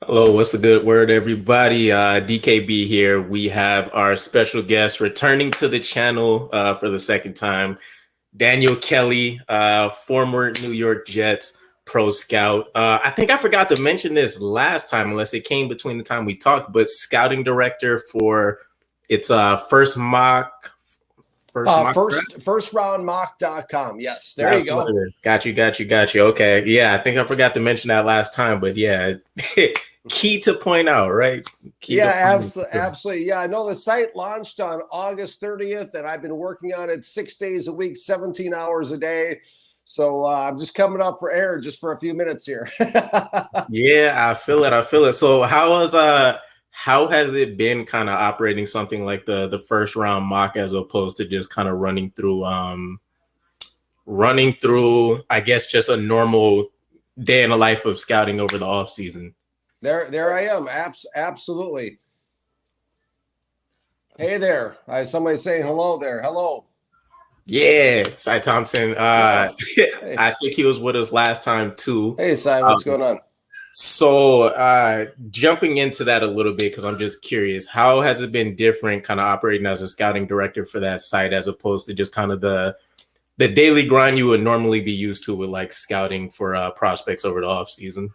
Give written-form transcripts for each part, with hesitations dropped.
Hello, what's the good word, everybody? DKB here. We have our special guest returning to the channel for the second time, Daniel Kelly, former New York Jets pro scout. I think I forgot to mention this last time, unless it came between the time we talked, but scouting director for its first mock draft. First round mock.com. Yes, there you That's what go. it is. Got you. Okay. Yeah, I think I forgot to mention that last time, but yeah, key to point out, right? Key to Yeah, point out. absolutely. Yeah, I know the site launched on August 30th, and I've been working on it 6 days a week, 17 hours a day. So I'm just coming up for air just for a few minutes here. Yeah, I feel it. So how has it been kind of operating something like the first round mock as opposed to just kind of running through I guess just a normal day in the life of scouting over the off season? There I am. Absolutely. Hey there. Somebody saying hello there. Hello. Yeah, Cy Thompson. Yeah. Hey, I think he was with us last time too. hey, Cy, Um, what's going on? So, jumping into that a little bit, because I'm just curious, how has it been different kind of operating as a scouting director for that site as opposed to just kind of the daily grind you would normally be used to with like scouting for prospects over the off season?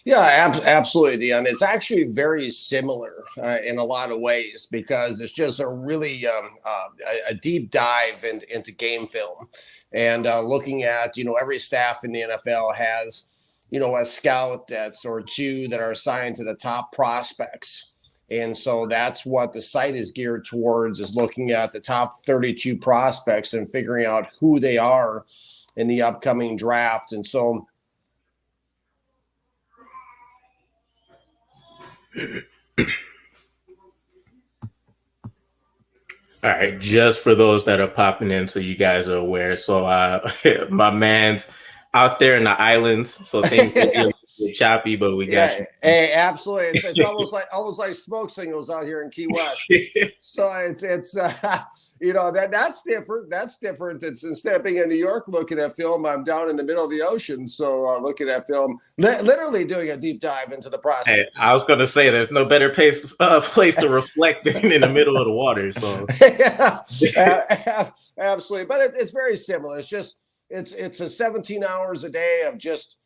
Yeah, absolutely, Dion. It's actually very similar in a lot of ways because it's just a really a deep dive into game film and looking at every staff in the NFL has a scout that's or two that are assigned to the top prospects. And so that's what the site is geared towards is looking at the top 32 prospects and figuring out who they are in the upcoming draft. And so All right, just for those that are popping in, so you guys are aware. So, my man's out there in the islands, so things may be a little bit choppy, but we got Yeah, hey, absolutely. It's almost like smoke signals out here in Key West. you. So it's that's different. That's different. It's instead of being in New York looking at film, I'm down in the middle of the ocean. So looking at film, literally doing a deep dive into the Hey, process. I was gonna say there's no better place to reflect than in the middle of the water. So Yeah, absolutely. But it's very similar. It's a 17 hours a day of just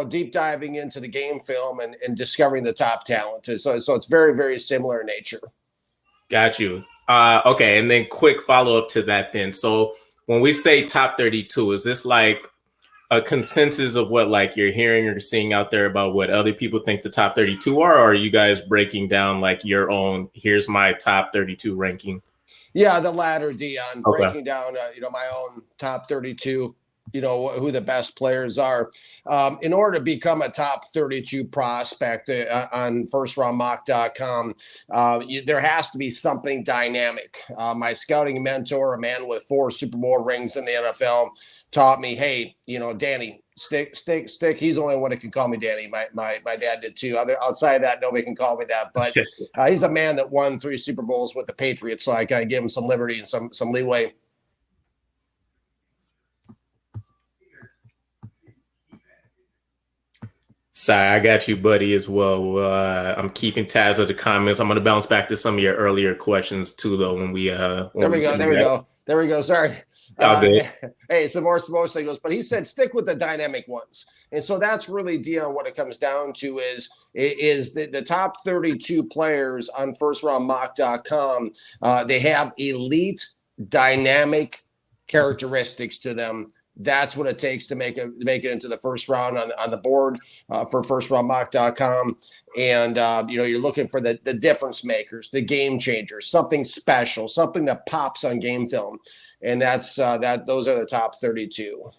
deep diving into the game film and discovering the top talent. So it's very, very similar in nature. got you. Okay, and then quick follow up to that. Then, so when we say top 32, is this like a consensus of what like you're hearing or seeing out there about what other people think the top 32 are, or are you guys breaking down like your own? Here's my top 32 ranking. Yeah, the latter, Dion, Okay. breaking down my own top 32. Who the best players are. In order to become a top 32 prospect on firstroundmock.com, there has to be something dynamic. My scouting mentor, a man with 4 Super Bowl rings in the NFL, taught me, hey, Danny, stick. He's the only one that can call me Danny. My dad did too. Outside of that, nobody can call me that. But he's a man that won 3 Super Bowls with the Patriots, so I kind of give him some liberty and some leeway. Sorry, I got you, buddy, as well. I'm keeping tabs of the comments. I'm going to bounce back to some of your earlier questions too, though. When we There we go. There we go. There we go. Sorry. All good. Hey, some more smoke signals. But he said stick with the dynamic ones. And so that's really, Dion, what it comes down to is the top 32 players on firstroundmock.com. They have elite dynamic characteristics to them. That's what it takes to make it into the first round on the board for firstroundmock.com. And, you're looking for the difference makers, the game changers, something special, something that pops on game film. And those are the top 32.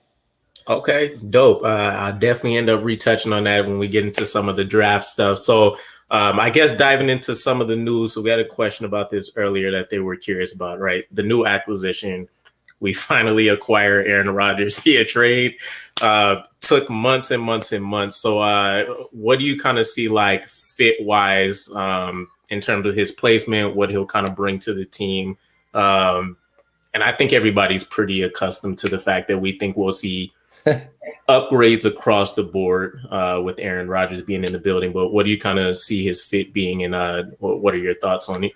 Okay, dope. I'll definitely end up retouching on that when we get into some of the draft stuff. So, I guess diving into some of the news. So we had a question about this earlier that they were curious about, right? The new acquisition. We finally acquired Aaron Rodgers via trade. Took months and months and months. So what do you kind of see like fit wise in terms of his placement, what he'll kind of bring to the team? And I think everybody's pretty accustomed to the fact that we think we'll see upgrades across the board with Aaron Rodgers being in the building. But what do you kind of see his fit being, and what are your thoughts on it?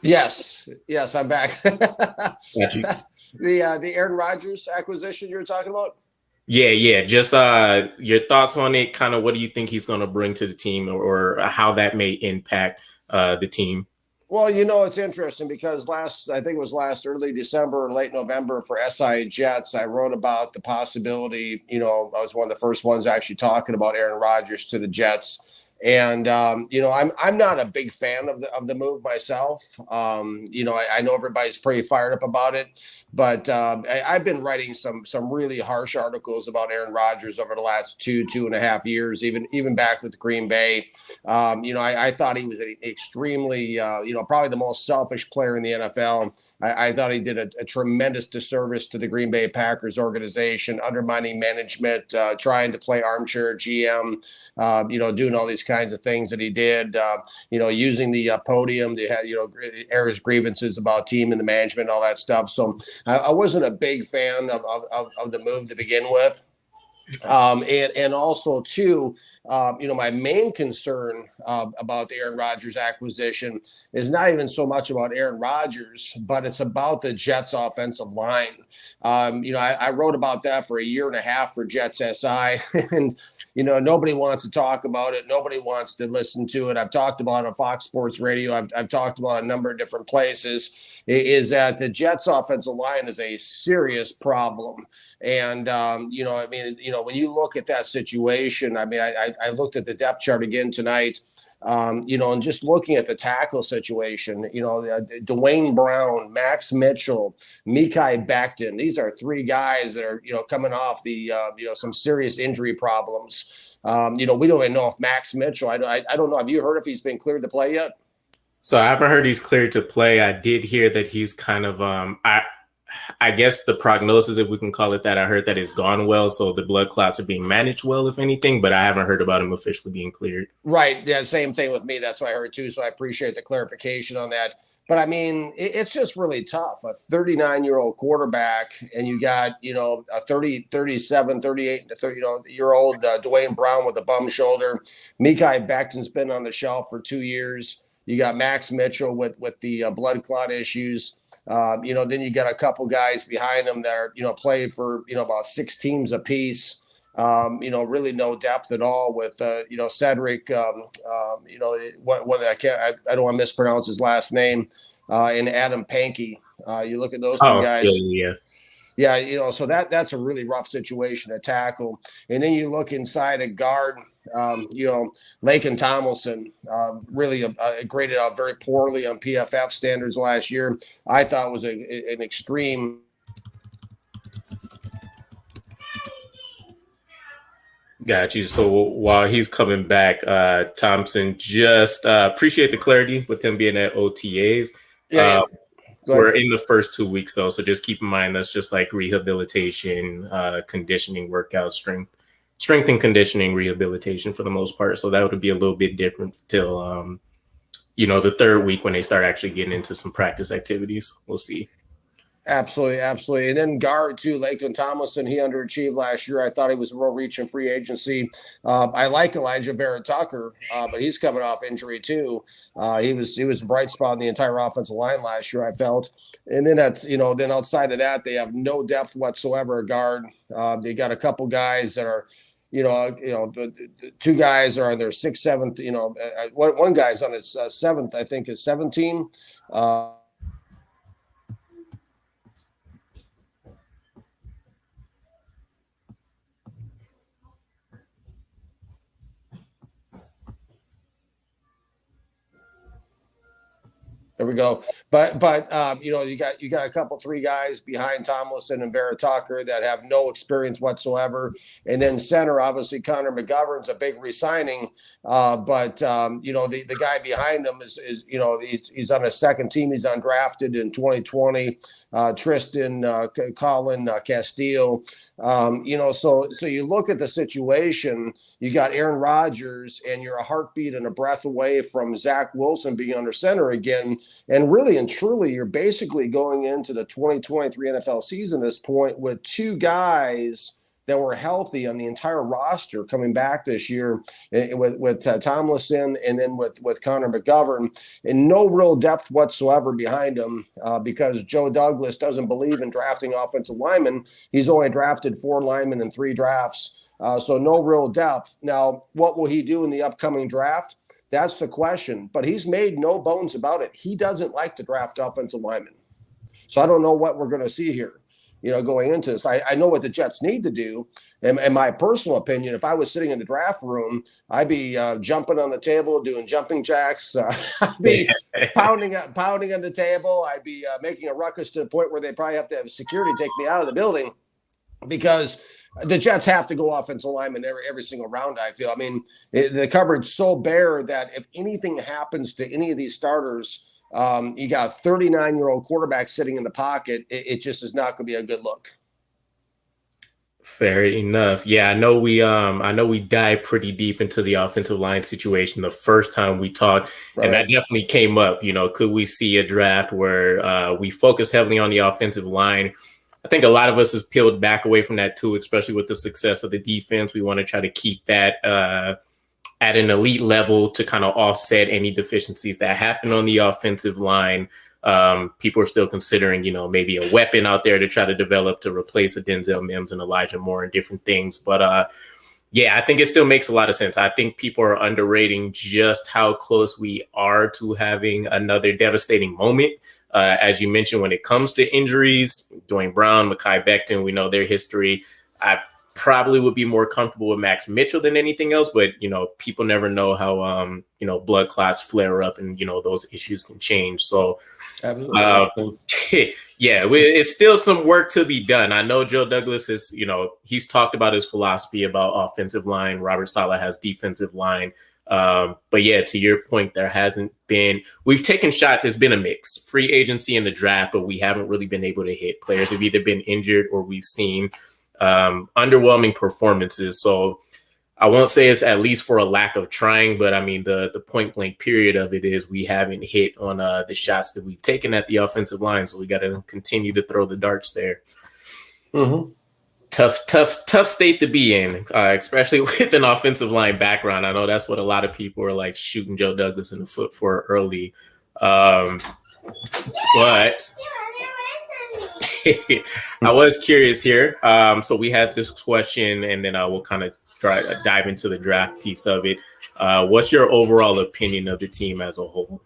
Yes, I'm back. Got you. The Aaron Rodgers acquisition you were talking about. Yeah. Just your thoughts on it. Kind of what do you think he's going to bring to the team, or how that may impact the team? Well, it's interesting because I think it was last early December or late November for SI Jets, I wrote about the possibility. I was one of the first ones actually talking about Aaron Rodgers to the Jets. And I'm not a big fan of the move myself. I know everybody's pretty fired up about it, but I've been writing some really harsh articles about Aaron Rodgers over the last 2.5 years, even back with Green Bay. I thought he was an extremely, probably the most selfish player in the NFL. I thought he did a tremendous disservice to the Green Bay Packers organization, undermining management, trying to play armchair GM, doing all these kinds of things that he did, using the podium to have, air his grievances about team and the management, all that stuff. So I wasn't a big fan of the move to begin with. And also too, my main concern about the Aaron Rodgers acquisition is not even so much about Aaron Rodgers, but it's about the Jets offensive line. I wrote about that for a year and a half for Jets SI, and nobody wants to talk about it. Nobody wants to listen to it. I've talked about it on Fox Sports Radio. I've talked about a number of different places. Is that the Jets offensive line is a serious problem, and when you look at that situation, I looked at the depth chart again tonight. And just looking at the tackle situation, Dwayne Brown, Max Mitchell, Mekhi Becton, these are three guys that are, coming off the, some serious injury problems. We don't even know if Max Mitchell, I don't know. Have you heard if he's been cleared to play yet? So I haven't heard he's cleared to play. I did hear that he's kind of I guess the prognosis, if we can call it that, I heard that it's gone well. So the blood clots are being managed well, if anything, but I haven't heard about him officially being cleared. Right. Yeah. Same thing with me. That's what I heard too. So I appreciate the clarification on that. But I mean, it's just really tough. A 39-year-old quarterback, and you got, a 30, 37, 38, 30-year-old Dwayne Brown with a bum shoulder. Mekhi Becton's been on the shelf for 2 years. You got Max Mitchell with the blood clot issues. Then you got a couple guys behind them that are, play for, about 6 teams apiece. Really no depth at all with, Cedric, what I don't want to mispronounce his last name, and Adam Pankey. You look at those two guys. Yeah. Yeah, so that's a really rough situation to tackle. And then you look inside a guard, Laken Tomlinson really graded out very poorly on PFF standards last year. I thought was an extreme. Got you. So while he's coming back, Thompson, just appreciate the clarity with him being at OTAs. Yeah. We're in the first 2 weeks, though, so just keep in mind that's just like rehabilitation, conditioning, workout, strength and conditioning, rehabilitation for the most part. So that would be a little bit different till, the third week when they start actually getting into some practice activities. We'll see. Absolutely. And then guard too, Laken Tomlinson, he underachieved last year. I thought he was a real reach in free agency. I like Elijah Vera Tucker, but he's coming off injury too. He was a bright spot in the entire offensive line last year, I felt. And then then outside of that, they have no depth whatsoever at guard. They got a couple guys that are, the 2 guys are on their 6th, 7th, one guy's on his 7th, I think his 7th team. There we go. But you know, you got a couple, three guys behind Tomlinson and Vera Tucker that have no experience whatsoever, and then center, obviously Connor McGovern's a big re-signing, but you know, the guy behind him is you know, he's on a second team. He's undrafted in 2020. Tristan Colin Castillo. You know, so you look at the situation. You got Aaron Rodgers, and you're a heartbeat and a breath away from Zach Wilson being under center again. And really and truly, you're basically going into the 2023 NFL season at this point with two guys that were healthy on the entire roster coming back this year with Tomlinson and then with Connor McGovern, and no real depth whatsoever behind him because Joe Douglas doesn't believe in drafting offensive linemen. He's only drafted 4 linemen in 3 drafts, so no real depth. Now, what will he do in the upcoming draft? That's the question, but he's made no bones about it. He doesn't like to draft offensive linemen. So I don't know what we're going to see here, you know, going into this. I know what the Jets need to do. In my personal opinion, if I was sitting in the draft room, I'd be jumping on the table, doing jumping jacks. I'd be pounding on the table. I'd be making a ruckus to the point where they probably have to have security take me out of the building, because the Jets have to go offensive lineman every single round, I feel. I mean, the cupboard's so bare that if anything happens to any of these starters, you got a 39-year-old quarterback sitting in the pocket. It just is not going to be a good look. Fair enough. Yeah, I know we dived pretty deep into the offensive line situation the first time we talked, right. And that definitely came up. You know, could we see a draft where we focus heavily on the offensive line? I think a lot of us has peeled back away from that too, especially with the success of the defense. We want to try to keep that at an elite level to kind of offset any deficiencies that happen on the offensive line. People are still considering, you know, maybe a weapon out there to try to develop to replace a Denzel Mims and Elijah Moore and different things. But yeah, I think it still makes a lot of sense. I think people are underrating just how close we are to having another devastating moment. As you mentioned, when it comes to injuries, Dwayne Brown, Mekhi Becton, we know their history. I probably would be more comfortable with Max Mitchell than anything else, but, you know, people never know how, you know, blood clots flare up and, you know, those issues can change. So, yeah, it's still some work to be done. I know Joe Douglas is, you know, he's talked about his philosophy about offensive line. Robert Saleh has defensive line. But yeah, to your point, we've taken shots. It's been a mix, free agency and the draft, but we haven't really been able to hit. Players have either been injured or we've seen underwhelming performances. So I won't say it's at least for a lack of trying, but I mean, the point blank period of it is we haven't hit on the shots that we've taken at the offensive line. So we got to continue to throw the darts there. Mm-hmm. Tough state to be in, especially with an offensive line background. I know that's what a lot of people are like shooting Joe Douglas in the foot for early. But I was curious here. So we had this question, and then we'll kind of try to dive into the draft piece of it. What's your overall opinion of the team as a whole?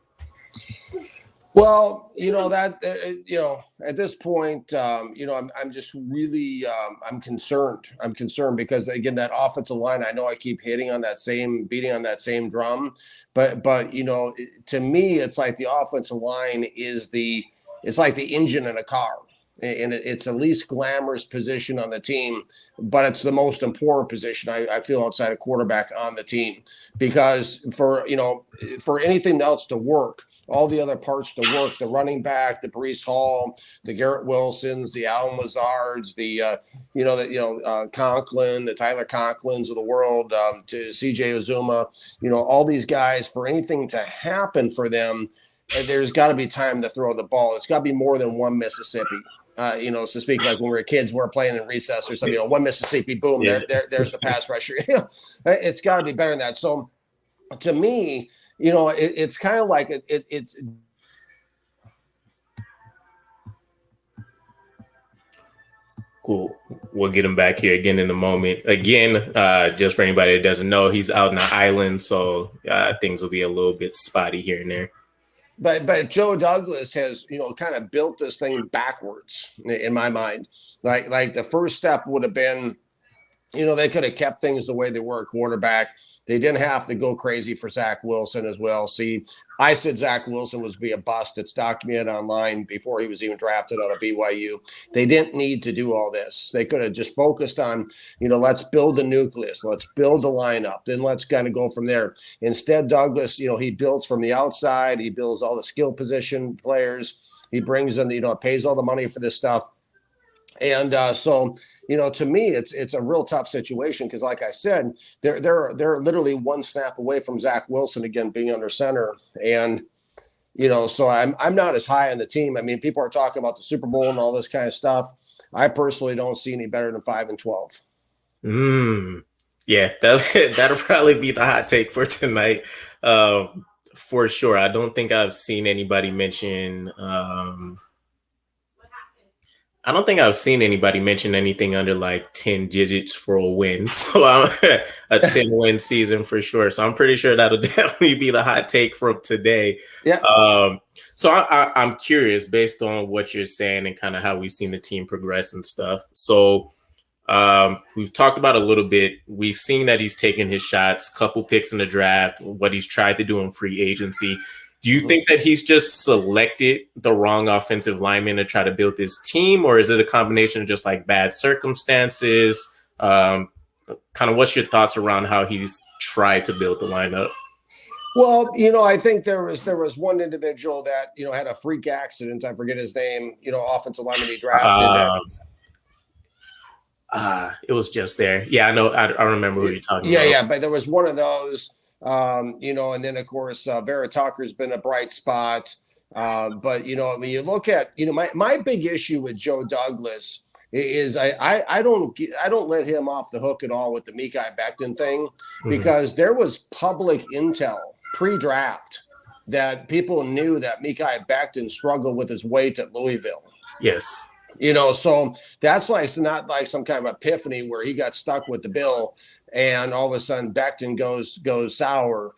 Well, you know, that, you know, at this point, you know, I'm just really, I'm concerned. I'm concerned because, again, that offensive line, I know I keep beating on that same drum, but, you know, to me, it's like the offensive line it's like the engine in a car. And it's the least glamorous position on the team, but it's the most important position I feel outside of quarterback on the team, because for anything else to work, all the other parts to work, the running back, the Breece Hall, the Garrett Wilsons, the Allen Lazards, Conklin, the Tyler Conklins of the world, to CJ Uzuma, you know, all these guys, for anything to happen for them, there's got to be time to throw the ball. It's got to be more than one Mississippi. You know, so to speak, like when we were kids, we were playing in recess or something, you know, one Mississippi, boom, there's the pass rusher. You know, it's got to be better than that. So to me, you know, it's kind of like it's. Cool. We'll get him back here again in a moment. Again, just for anybody that doesn't know, he's out on the island, so things will be a little bit spotty here and there. But Joe Douglas has, you know, kind of built this thing backwards in my mind. Like the first step would have been They could have kept things the way they were at quarterback. They didn't have to go crazy for Zach Wilson as well. See, I said Zach Wilson was be a bust. It's documented online before he was even drafted out of BYU. They didn't need to do all this. They could have just focused on, let's build the nucleus, let's build the lineup, then let's kind of go from there. Instead, Douglas, he builds from the outside. He builds all the skill position players. He brings in, pays all the money for this stuff. And so, to me, it's a real tough situation because, like I said, they're literally one snap away from Zach Wilson again being under center, and so I'm not as high on the team. I mean, people are talking about the Super Bowl and all this kind of stuff. I personally don't see any better than 5-12. Yeah, that'll probably be the hot take for tonight, for sure. I don't think I've seen anybody mention. I don't think I've seen anybody mention anything under like 10 digits for a win. So a 10-win season for sure. So I'm pretty sure that'll definitely be the hot take from today. Yeah. So I'm curious based on what you're saying and kind of how we've seen the team progress and stuff. So we've talked about a little bit. We've seen that he's taken his shots, couple picks in the draft, what he's tried to do in free agency. Do you think that he's just selected the wrong offensive lineman to try to build this team, or is it a combination of just like bad circumstances? Kind of what's your thoughts around how he's tried to build the lineup? Well, I think there was one individual that, had a freak accident. I forget his name, offensive lineman he drafted. It was just there. Yeah, I know. I remember who you're talking about. Yeah, but there was one of those. And then of course Vera Tucker's been a bright spot. But when you look at my big issue with Joe Douglas is I don't let him off the hook at all with the Mekhi Becton thing, because there was public intel pre-draft that people knew that Mekhi Becton struggled with his weight at Louisville. Yes. So that's not like some kind of epiphany where he got stuck with the bill and all of a sudden Becton goes sour.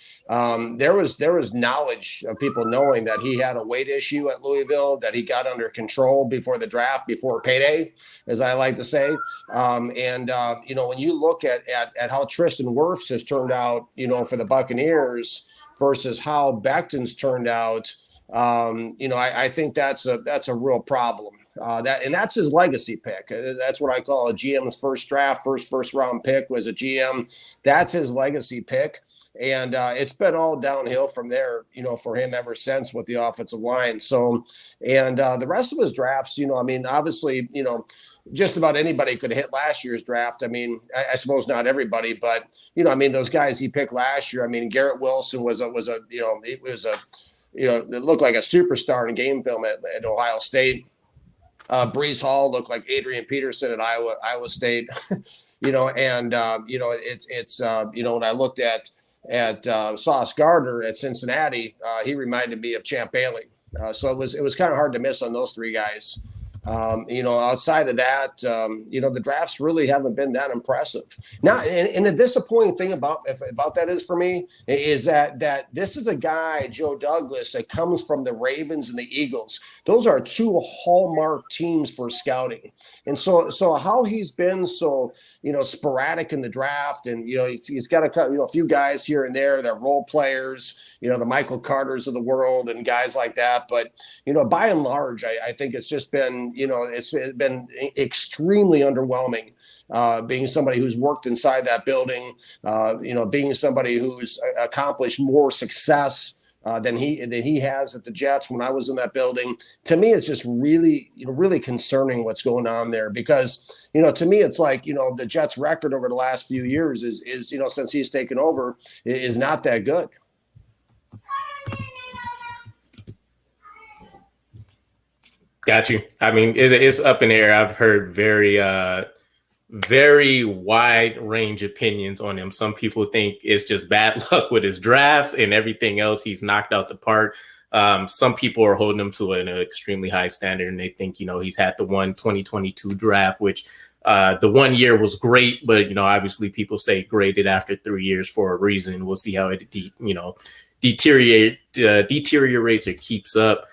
There was knowledge of people knowing that he had a weight issue at Louisville that he got under control before the draft, before payday, as I like to say. When you look at how Tristan Wirfs has turned out, for the Buccaneers versus how Becton's turned out, I think that's a real problem. That's his legacy pick. That's what I call a GM's first round pick was a GM. That's his legacy pick. And it's been all downhill from there, for him ever since with the offensive line. So, and the rest of his drafts, obviously, just about anybody could hit last year's draft. I suppose not everybody, but, those guys he picked last year. Garrett Wilson it looked like a superstar in game film at Ohio State. Brees Hall looked like Adrian Peterson at Iowa State, when I looked at Sauce Gardner at Cincinnati, he reminded me of Champ Bailey. So it was kind of hard to miss on those three guys. Outside of that, the drafts really haven't been that impressive. Now, and the disappointing thing about that is for me is that this is a guy, Joe Douglas, that comes from the Ravens and the Eagles. Those are two hallmark teams for scouting. And so how he's been so, sporadic in the draft, and, he's got a few guys here and there that are role players, the Michael Carters of the world and guys like that. But, by and large, I think it's just been, it's been extremely underwhelming, being somebody who's worked inside that building, being somebody who's accomplished more success than he has at the Jets when I was in that building. To me, it's just really, really concerning what's going on there, because, to me, it's like, the Jets record over the last few years is since he's taken over is not that good. Got you. It's up in the air. I've heard very, very wide range opinions on him. Some people think it's just bad luck with his drafts and everything else. He's knocked out the park. Some people are holding him to an extremely high standard, and they think, he's had the 2022 draft, which the 1 year was great, but, obviously people say graded after 3 years for a reason. We'll see how it, deteriorates or keeps up.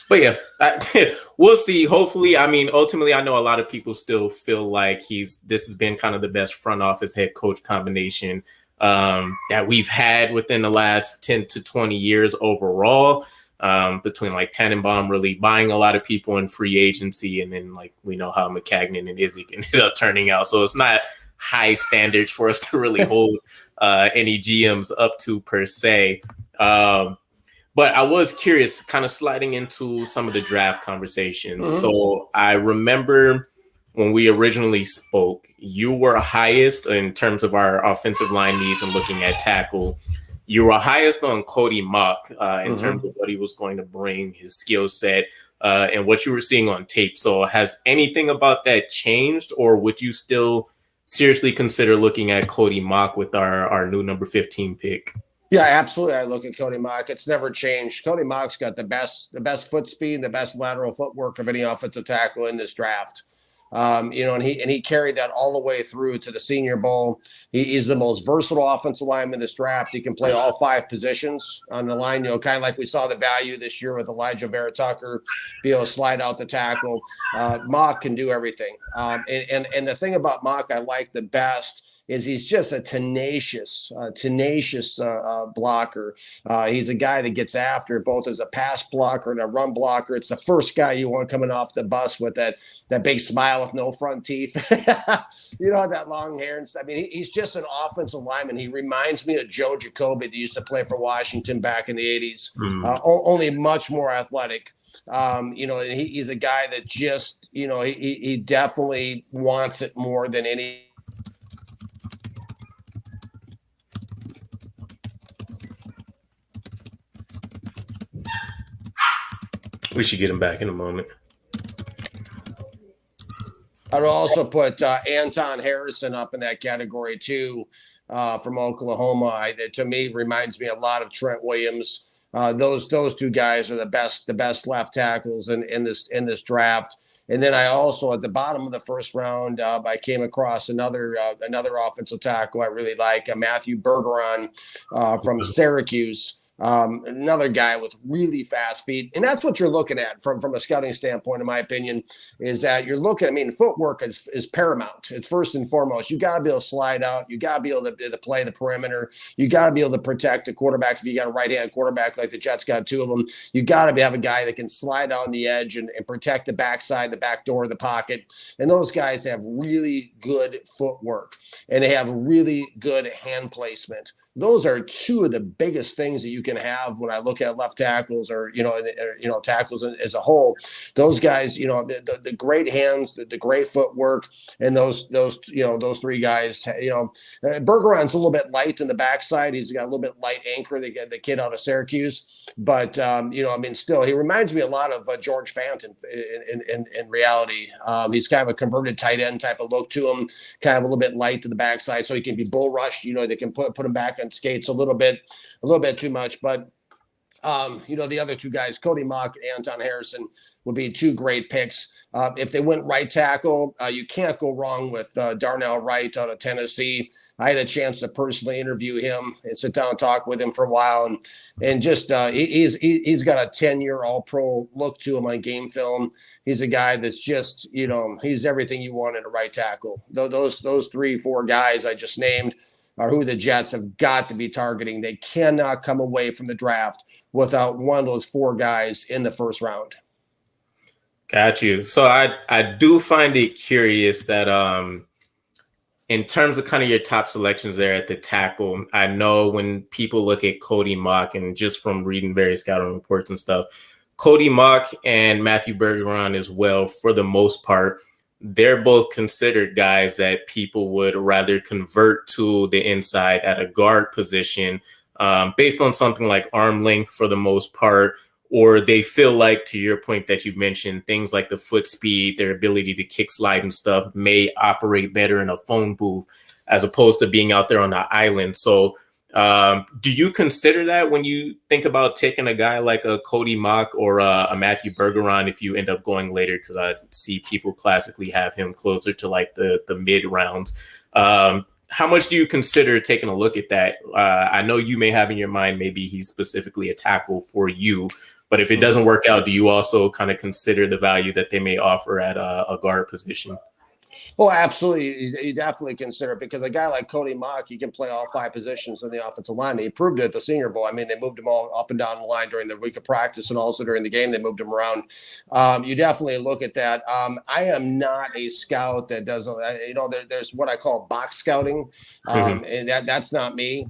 But yeah, we'll see. Hopefully, I mean, ultimately, I know a lot of people still feel like this has been kind of the best front office head coach combination that we've had within the last 10 to 20 years overall. Between like Tannenbaum really buying a lot of people in free agency, and then like we know how McCagnon and Izzy ended up turning out. So it's not high standards for us to really hold any GMs up to per se. But I was curious, kind of sliding into some of the draft conversations. Mm-hmm. So I remember when we originally spoke, you were highest in terms of our offensive line needs and looking at tackle. You were highest on Cody Mauch in terms of what he was going to bring, his skill set, and what you were seeing on tape. So has anything about that changed, or would you still seriously consider looking at Cody Mauch with our new number 15 pick? Yeah, absolutely. I look at Cody Mauch. It's never changed. Cody Mauch's got the best foot speed, the best lateral footwork of any offensive tackle in this draft. And he carried that all the way through to the Senior Bowl. He's the most versatile offensive lineman in this draft. He can play all 5 positions on the line, kind of like we saw the value this year with Elijah Vera Tucker, be able to slide out the tackle. Mauch can do everything. And the thing about Mauch I like the best is he's just a tenacious blocker. He's a guy that gets after both as a pass blocker and a run blocker. It's the first guy you want coming off the bus with that big smile with no front teeth. That long hair and stuff. I mean, he's just an offensive lineman. He reminds me of Joe Jacoby that used to play for Washington back in the 80s, only much more athletic. He's a guy that just, he definitely wants it more than any. We should get him back in a moment. I'd also put Anton Harrison up in that category too, from Oklahoma. That to me reminds me a lot of Trent Williams. Those 2 guys are the best left tackles in this draft. And then I also at the bottom of the first round, I came across another offensive tackle I really like, Matthew Bergeron from Syracuse. Another guy with really fast feet. And that's what you're looking at from a scouting standpoint, in my opinion, is that you're looking, footwork is paramount. It's first and foremost. You got to be able to slide out. You got to be able to play the perimeter. You got to be able to protect the quarterback. If you got a right-hand quarterback like the Jets got 2 of them, you got to have a guy that can slide on the edge and protect the backside, the back door of the pocket. And those guys have really good footwork, and they have really good hand placement. Those are 2 of the biggest things that you can have when I look at left tackles or tackles as a whole. Those guys, the great hands, the great footwork, and those 3 guys. Bergeron's a little bit light in the backside. He's got a little bit light anchor. The kid out of Syracuse, but still, he reminds me a lot of George Fant in reality. He's kind of a converted tight end type of look to him, kind of a little bit light to the backside, so he can be bull rushed. They can put him back on skates a little bit too much, but the other 2 guys, Cody Mauch and Anton Harrison, would be 2 great picks. If they went right tackle, you can't go wrong with Darnell Wright out of Tennessee. I had a chance to personally interview him and sit down and talk with him for a while, and just he's got a 10-year All-Pro look to him on game film. He's a guy that's just he's everything you want in a right tackle. Those 3-4 guys I just named are who the Jets have got to be targeting. They cannot come away from the draft without one of those 4 guys in the first round. Got you. So I do find it curious that in terms of kind of your top selections there at the tackle, I know when people look at Cody Mauch, and just from reading various scouting reports and stuff, Cody Mauch and Matthew Bergeron as well, for the most part, they're both considered guys that people would rather convert to the inside at a guard position based on something like arm length for the most part, or they feel like, to your point that you mentioned, things like the foot speed, their ability to kick slide and stuff may operate better in a phone booth as opposed to being out there on the island. So do you consider that when you think about taking a guy like a Cody Mauch or a Matthew Bergeron if you end up going later? Because I see people classically have him closer to like the mid rounds. How much do you consider taking a look at that? I know you may have in your mind maybe he's specifically a tackle for you, But if it doesn't work out, do you also kind of consider the value that they may offer at a guard position? Oh, absolutely. You definitely consider it because a guy like Cody Mock, he can play all 5 positions in the offensive line. He proved it at the Senior Bowl. I mean, they moved him all up and down the line during the week of practice and also during the game. They moved him around. You definitely look at that. I am not a scout that does, there's what I call box scouting. And that's not me.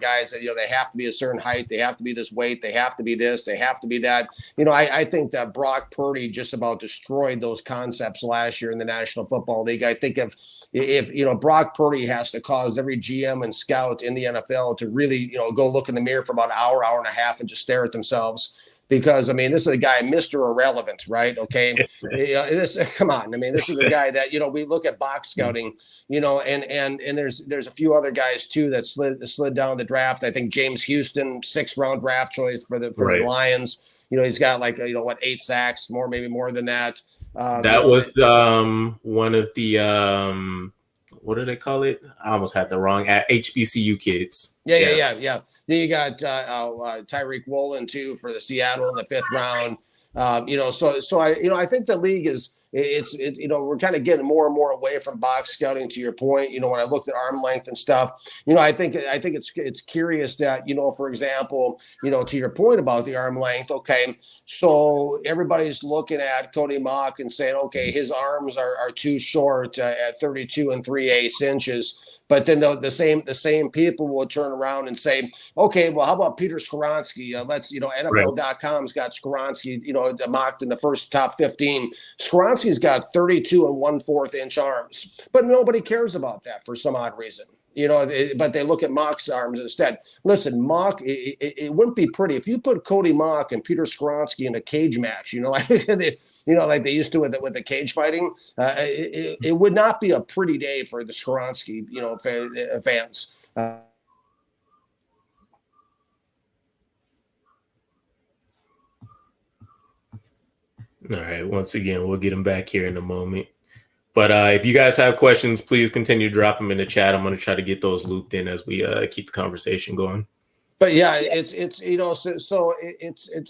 Guys, they have to be a certain height. They have to be this weight. They have to be this. They have to be that. I think that Brock Purdy just about destroyed those concepts last year in the National Football League. I think if Brock Purdy has to cause every GM and scout in the NFL to really, go look in the mirror for about an hour and a half and just stare at themselves. Because, I mean, this is a guy, Mr. Irrelevant, right? Okay. Come on. I mean, this is a guy that, we look at box scouting, and there's a few other guys too that slid down the draft. I think James Houston, 6th-round draft choice for the Lions. He's got 8 sacks, maybe more than that. That was one of the what do they call it? I almost had the wrong HBCU kids. Yeah. Then you got Tyreek Woolen too for the Seattle in the 5th round. So I think the league is we're kind of getting more and more away from box scouting. To your point, when I looked at arm length and stuff, I think it's curious that for example, to your point about the arm length. Okay, so everybody's looking at Cody Mock and saying, okay, his arms are too short at 32 3/8 inches. But then the same people will turn around and say, okay, well, how about Peter Skoronski? NFL.com's got Skoronski, mocked in the first top 15. Skoronski's got 32 1/4 inch arms, but nobody cares about that for some odd reason. But they look at Mock's arms instead. Listen, Mock, it wouldn't be pretty if you put Cody Mock and Peter Skoronski in a cage match. Like they used to with the cage fighting. It would not be a pretty day for the Skoronski, fans. All right. Once again, we'll get him back here in a moment. But if you guys have questions, please continue to drop them in the chat. I'm going to try to get those looped in as we keep the conversation going. But yeah, it's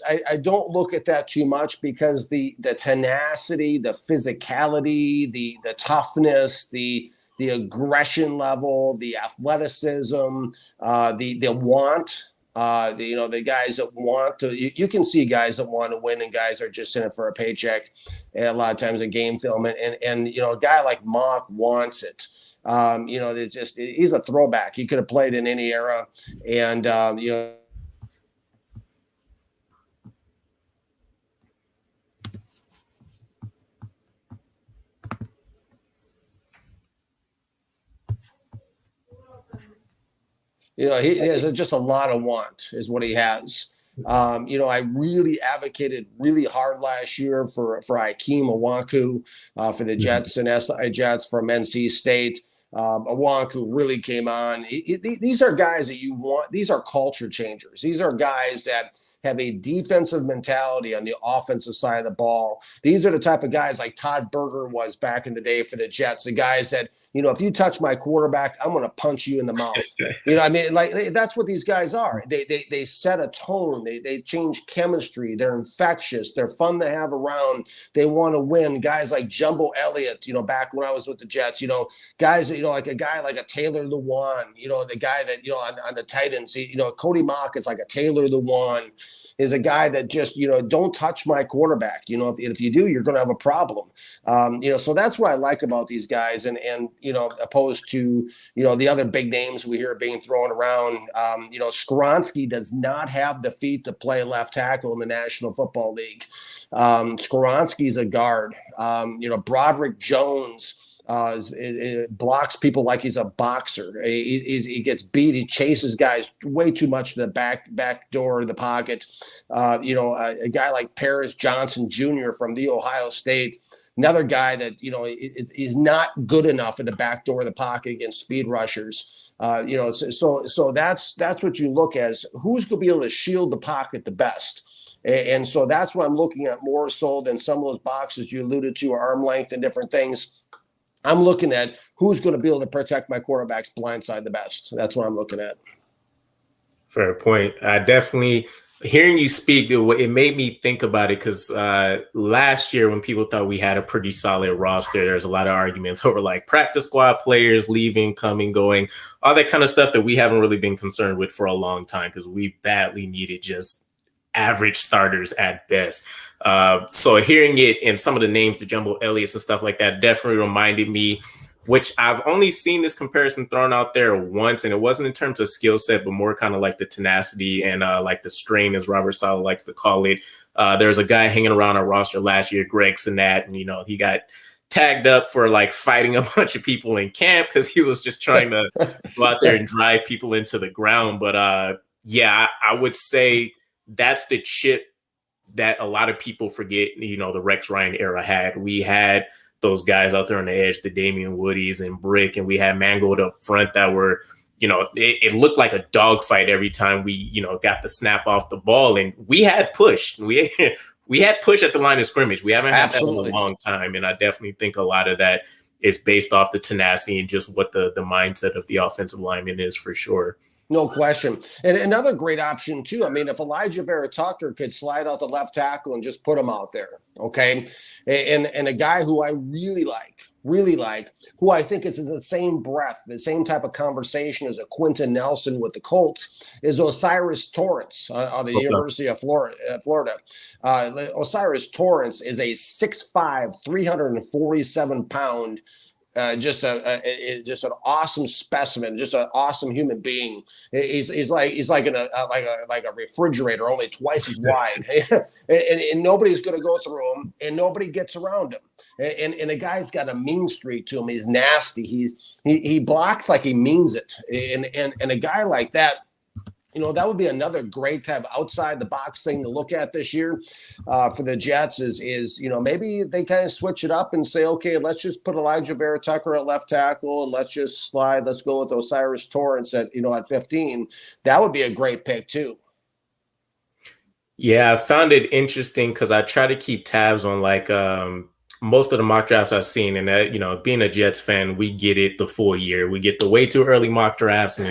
I don't look at that too much because the tenacity, the physicality, the toughness, the aggression level, the athleticism, the want. The guys that want to, you can see guys that want to win and guys are just in it for a paycheck. And a lot of times a game film and a guy like Mock wants it. It's just, he's a throwback. He could have played in any era. And, he has just a lot of want is what he has. I really advocated really hard last year for Ikem Ekwonu for the Jets and SI Jets from NC State. Ekwonu really came on. These are guys that you want. These are culture changers. These are guys that have a defensive mentality on the offensive side of the ball. These are the type of guys like Todd Berger was back in the day for the Jets. The guys that, if you touch my quarterback, I'm going to punch you in the mouth. I mean, like that's what these guys are. They set a tone. They change chemistry. They're infectious. They're fun to have around. They want to win. Guys like Jumbo Elliott, back when I was with the Jets, guys, like a guy like a Taylor Lewan, the guy that, on the Titans, Cody Mock is like a Taylor Lewan. Is a guy that just, don't touch my quarterback. If you do, you're going to have a problem. So that's what I like about these guys. And opposed to, the other big names we hear being thrown around, Skoronski does not have the feet to play left tackle in the National Football League. Skoronski's a guard. Broderick Jones, it blocks people like he's a boxer. He gets beat. He chases guys way too much to the back door of the pocket. A guy like Paris Johnson Jr. from the Ohio State, another guy that is not good enough in the back door of the pocket against speed rushers. So that's what you look as who's going to be able to shield the pocket the best. And so that's what I'm looking at more so than some of those boxes you alluded to, arm length and different things. I'm looking at who's going to be able to protect my quarterback's blind side the best. That's what I'm looking at. Fair point. I definitely Hearing you speak, it made me think about it because last year when people thought we had a pretty solid roster, there's a lot of arguments over like practice squad players leaving, coming, going, all that kind of stuff that we haven't really been concerned with for a long time because we badly needed just average starters at best. So hearing it and some of the names, the Jumbo Elliott's and stuff like that, definitely reminded me, which I've only seen this comparison thrown out there once, and it wasn't in terms of skill set, but more kind of like the tenacity and like the strain, as Robert Saleh likes to call it. There's a guy hanging around our roster last year, Greg Sinnat, and he got tagged up for like fighting a bunch of people in camp because he was just trying to go out there and drive people into the ground. But yeah, I would say that's the chip that a lot of people forget, the Rex Ryan era had. We had those guys out there on the edge, the Damian Woodies and Brick, and we had Mangold up front that were, it looked like a dogfight every time we, got the snap off the ball. And we had push. We had push at the line of scrimmage. We haven't had that in a long time. And I definitely think a lot of that is based off the tenacity and just what the mindset of the offensive lineman is for sure. No question. And another great option, too. I mean, if Elijah Vera Tucker could slide out the left tackle and just put him out there, okay? And a guy who I really like, who I think is in the same breath, the same type of conversation as a Quentin Nelson with the Colts, is Osiris Torrance out of the University of Florida. Osiris Torrance is a 6'5", 347-pound just an awesome specimen, just an awesome human being. He's like a refrigerator, only twice as wide, and nobody's going to go through him, and nobody gets around him. And the guy's got a mean streak to him. He's nasty. He blocks like he means it. And a guy like that, that would be another great type of outside the box thing to look at this year for the Jets is maybe they kind of switch it up and say, okay, let's just put Elijah Vera Tucker at left tackle and let's just slide. Let's go with Osiris Torrance at 15. That would be a great pick too. Yeah, I found it interesting because I try to keep tabs on like most of the mock drafts I've seen, and that, being a Jets fan, we get it the full year. We get the way too early mock drafts, and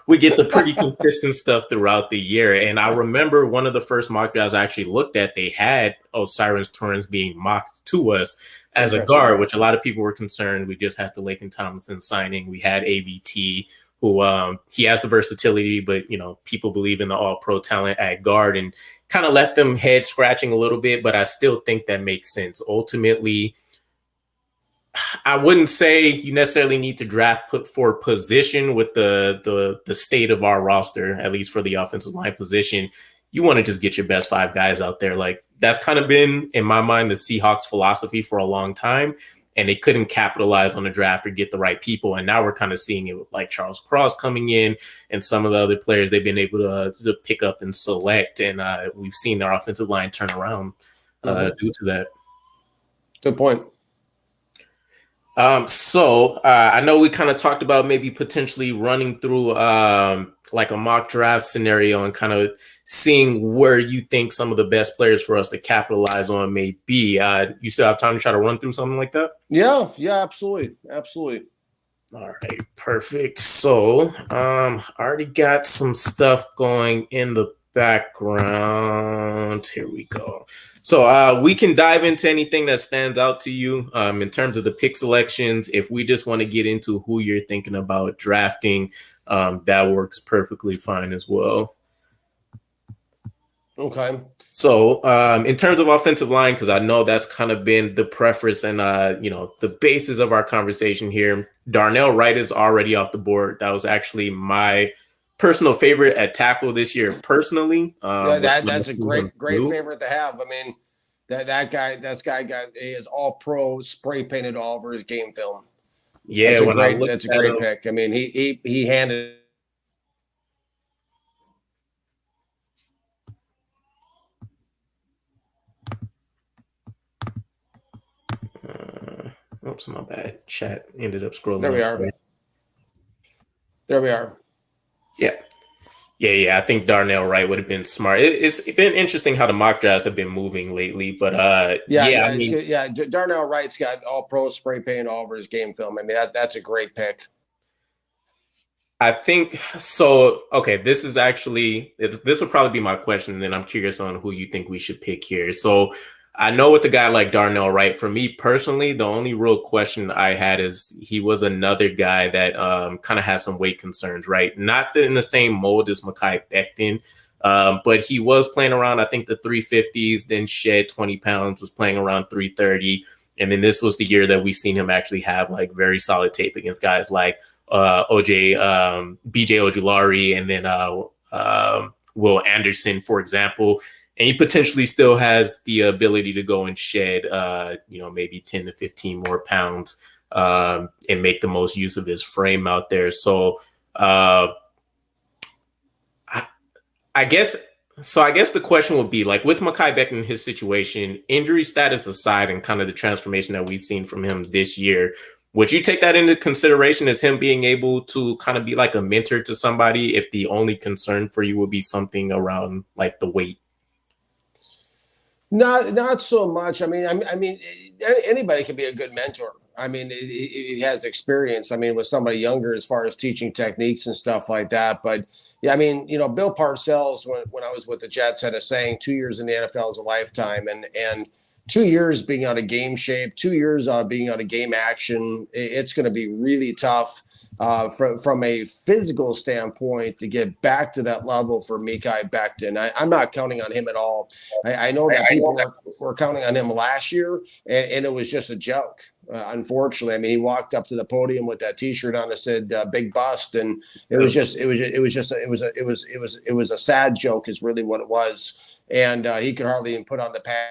we get the pretty consistent stuff throughout the year. And I remember one of the first mock drafts I actually looked at, they had Osiris Torrance being mocked to us as a guard, which a lot of people were concerned. We just had the Laken Tomlinson signing. We had AVT, who he has the versatility, but people believe in the all-pro talent at guard, and kind of left them head scratching a little bit. But I still think that makes sense. Ultimately, I wouldn't say you necessarily need to draft for position with the state of our roster, at least for the offensive line position. You want to just get your best 5 guys out there. Like that's kind of been, in my mind, the Seahawks philosophy for a long time. And they couldn't capitalize on the draft or get the right people. And now we're kind of seeing it with like Charles Cross coming in and some of the other players they've been able to pick up and select. And we've seen their offensive line turn around due to that. Good point. So I know we kind of talked about maybe potentially running through like a mock draft scenario and kind of seeing where you think some of the best players for us to capitalize on may be. You still have time to try to run through something like that? Yeah, absolutely. All right, perfect. So I already got some stuff going in the background. Here we go. So we can dive into anything that stands out to you in terms of the pick selections. If we just want to get into who you're thinking about drafting, that works perfectly fine as well. Okay. So in terms of offensive line, because I know that's kind of been the preference and, the basis of our conversation here, Darnell Wright is already off the board. That was actually my personal favorite at tackle this year, personally. That's a great favorite to have. I mean, that guy is all pro, spray painted all over his game film. Yeah, that's a great pick. I mean, he handed. Oops, my bad. Chat ended up scrolling. There we are. Yeah. I think Darnell Wright would have been smart. It's been interesting how the mock drafts have been moving lately, but Darnell Wright's got all pro spray paint all over his game film. I mean, that's a great pick. I think so. Okay, this is actually this will probably be my question, and then I'm curious on who you think we should pick here. So I know with a guy like Darnell Wright, for me personally, the only real question I had is he was another guy that kind of has some weight concerns, right? Not in the same mold as Mekhi Becton, but he was playing around, I think, the 350s, then shed 20 pounds, was playing around 330. And then this was the year that we seen him actually have like very solid tape against guys like BJ Ojulari, and then Will Anderson, for example. And he potentially still has the ability to go and shed, maybe 10 to 15 more pounds and make the most use of his frame out there. So I guess the question would be like with Mekhi Becton in his situation, injury status aside, and kind of the transformation that we've seen from him this year, would you take that into consideration as him being able to kind of be like a mentor to somebody if the only concern for you would be something around like the weight? Not so much. I mean, anybody can be a good mentor. I mean, he has experience. I mean, with somebody younger as far as teaching techniques and stuff like that. But yeah, I mean, Bill Parcells, when I was with the Jets, had a saying: 2 years in the NFL is a lifetime, and 2 years being out of game shape, 2 years being out of game action, it's going to be really tough from a physical standpoint to get back to that level for Mekhi Becton. I'm not counting on him at all. I know that people were counting on him last year, and it was just a joke. Unfortunately, I mean, he walked up to the podium with that T-shirt on that said "Big Bust," and it was a sad joke, is really what it was. And he could hardly even put on the pad.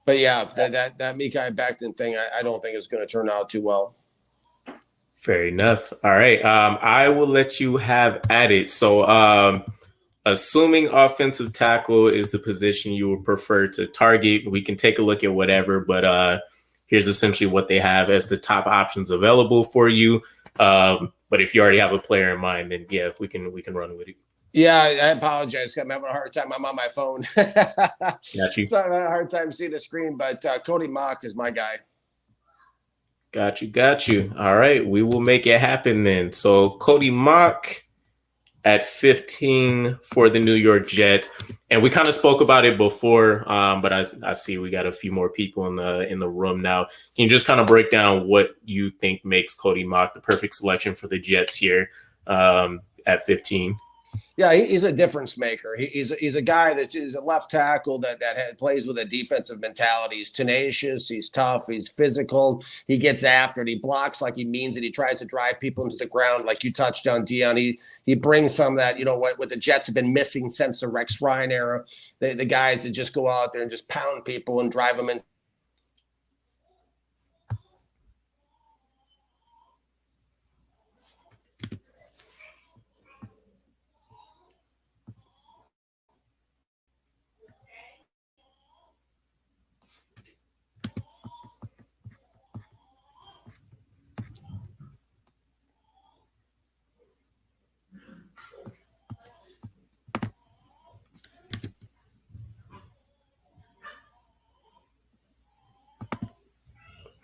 But yeah, that Mekhi Becton thing, I don't think is going to turn out too well. Fair enough. All right. I will let you have at it. So, assuming offensive tackle is the position you would prefer to target, we can take a look at whatever, but here's essentially what they have as the top options available for you. But if you already have a player in mind, then yeah, we can run with it. Yeah, I apologize. I'm having a hard time. I'm on my phone. Got you. So I'm having a hard time seeing the screen, but Cody Mock is my guy. Got you. All right, we will make it happen then. So Cody Mock at 15 for the New York Jets, and we kind of spoke about it before, but I see we got a few more people in the room now. Can you just kind of break down what you think makes Cody Mock the perfect selection for the Jets here at 15? Yeah, he's a difference maker. He's a guy he's a left tackle that plays with a defensive mentality. He's tenacious. He's tough. He's physical. He gets after it. He blocks like he means it. He tries to drive people into the ground, like you touched on, Dion. He brings some of that, what the Jets have been missing since the Rex Ryan era. The guys that just go out there and just pound people and drive them in.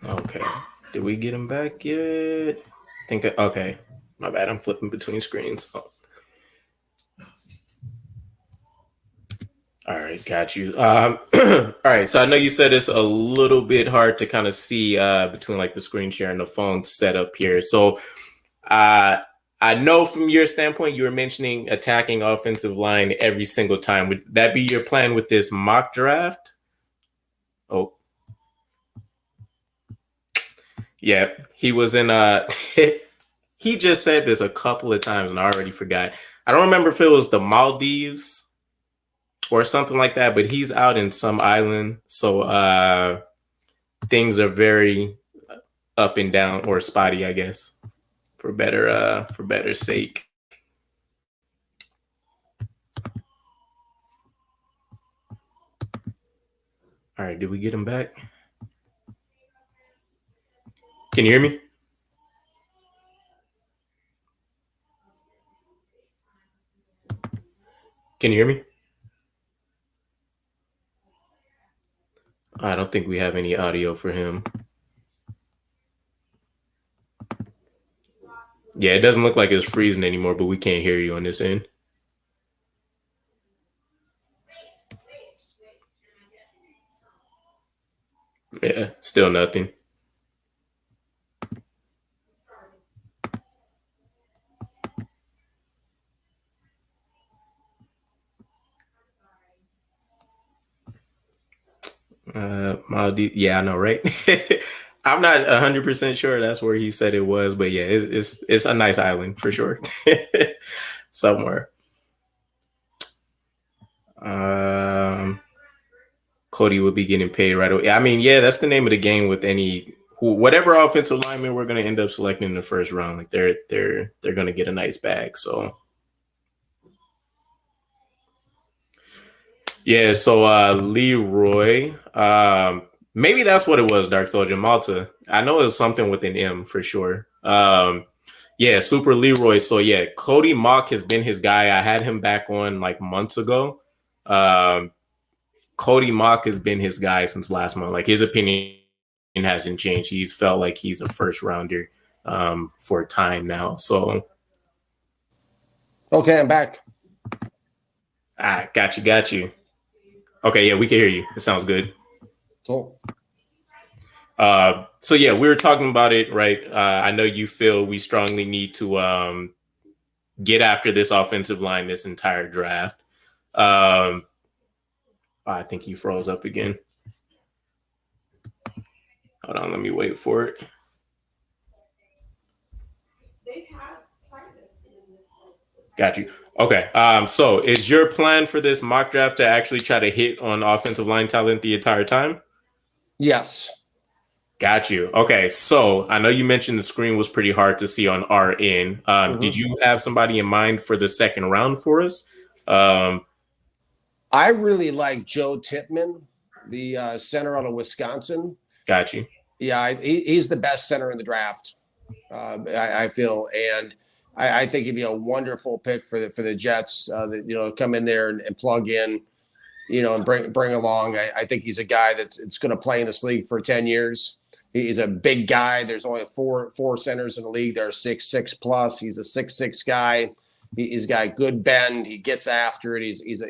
Okay, did we get him back yet? Okay. My bad. I'm flipping between screens. Oh. All right, got you. All right, so I know you said it's a little bit hard to kind of see between like the screen share and the phone setup here. So I know from your standpoint, you were mentioning attacking offensive line every single time. Would that be your plan with this mock draft? Oh, yeah, he was in. He just said this a couple of times, and I already forgot. I don't remember if it was the Maldives or something like that, but he's out in some island, so things are very up and down or spotty, I guess, for better sake. All right, did we get him back? Can you hear me? Can you hear me? I don't think we have any audio for him. Yeah, it doesn't look like it's freezing anymore, but we can't hear you on this end. Yeah, still nothing. Maldives. Yeah, I know, right? I'm not 100% sure that's where he said it was, but yeah, it's a nice island for sure. Somewhere. Um, Cody would be getting paid right away. I mean, yeah, that's the name of the game with whatever offensive lineman we're going to end up selecting in the first round. Like they're going to get a nice bag. So yeah, so Leroy, maybe that's what it was. Dark Soldier Malta. I know it was something with an M for sure. Yeah, Super Leroy. So yeah, Cody Mock has been his guy. I had him back on like months ago. Cody Mock has been his guy since last month. Like his opinion hasn't changed. He's felt like he's a first rounder for time now. So Okay, I'm back. Got you. Okay, yeah, we can hear you. It sounds good. Cool. So yeah, we were talking about it, right? I know you feel we strongly need to get after this offensive line this entire draft. I think he froze up again. Hold on, let me wait for it. Got you. Okay. So is your plan for this mock draft to actually try to hit on offensive line talent the entire time? Yes. Got you. Okay. So I know you mentioned the screen was pretty hard to see on our end. Did you have somebody in mind for the second round for us? I really like Joe Tippmann, the center out of Wisconsin. Got you. Yeah, he's the best center in the draft. I feel, and I think he'd be a wonderful pick for the Jets. That come in there and plug in, and bring along. I think he's a guy that's going to play in this league for 10 years. He's a big guy. There's only four centers in the league. They're 6'6" plus. He's a 6'6" guy. He's got good bend. He gets after it. He's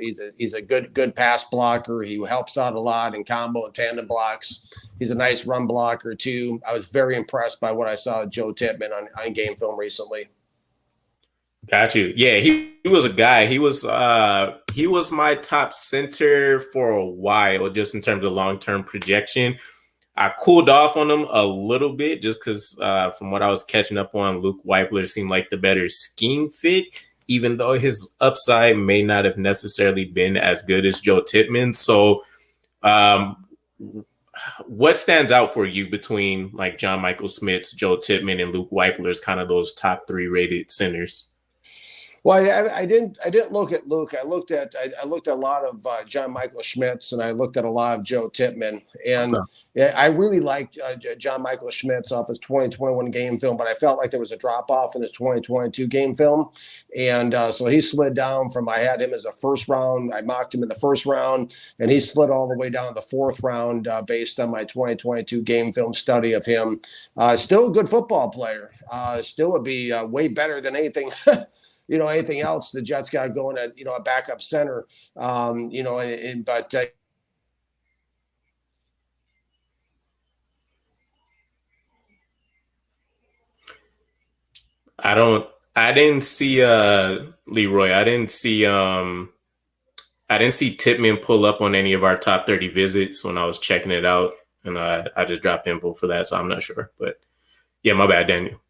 a good pass blocker. He helps out a lot in combo and tandem blocks. He's a nice run blocker too. I was very impressed by what I saw of Joe Tippmann on game film recently. Got you. Yeah, he was a guy. He was my top center for a while, just in terms of long-term projection. I cooled off on him a little bit just because from what I was catching up on, Luke Weipler seemed like the better scheme fit, even though his upside may not have necessarily been as good as Joe Tippmann. So what stands out for you between like John Michael Schmitz, Joe Tippmann, and Luke Weipler's kind of those top 3 rated centers? Well, I didn't look at Luke. I looked at a lot of John Michael Schmitz, and I looked at a lot of Joe Tippmann, and I really liked John Michael Schmitz off his 2021 game film, but I felt like there was a drop off in his 2022 game film, and so he slid down from I had him as a first round. I mocked him in the first round, and he slid all the way down to the 4th round based on my 2022 game film study of him. Still a good football player. Still would be way better than anything. Anything else the Jets got going at, a backup center, but I didn't see Leroy. I didn't see Tippmann pull up on any of our top 30 visits when I was checking it out, and I just dropped info for that, so I'm not sure. But yeah, my bad, Daniel.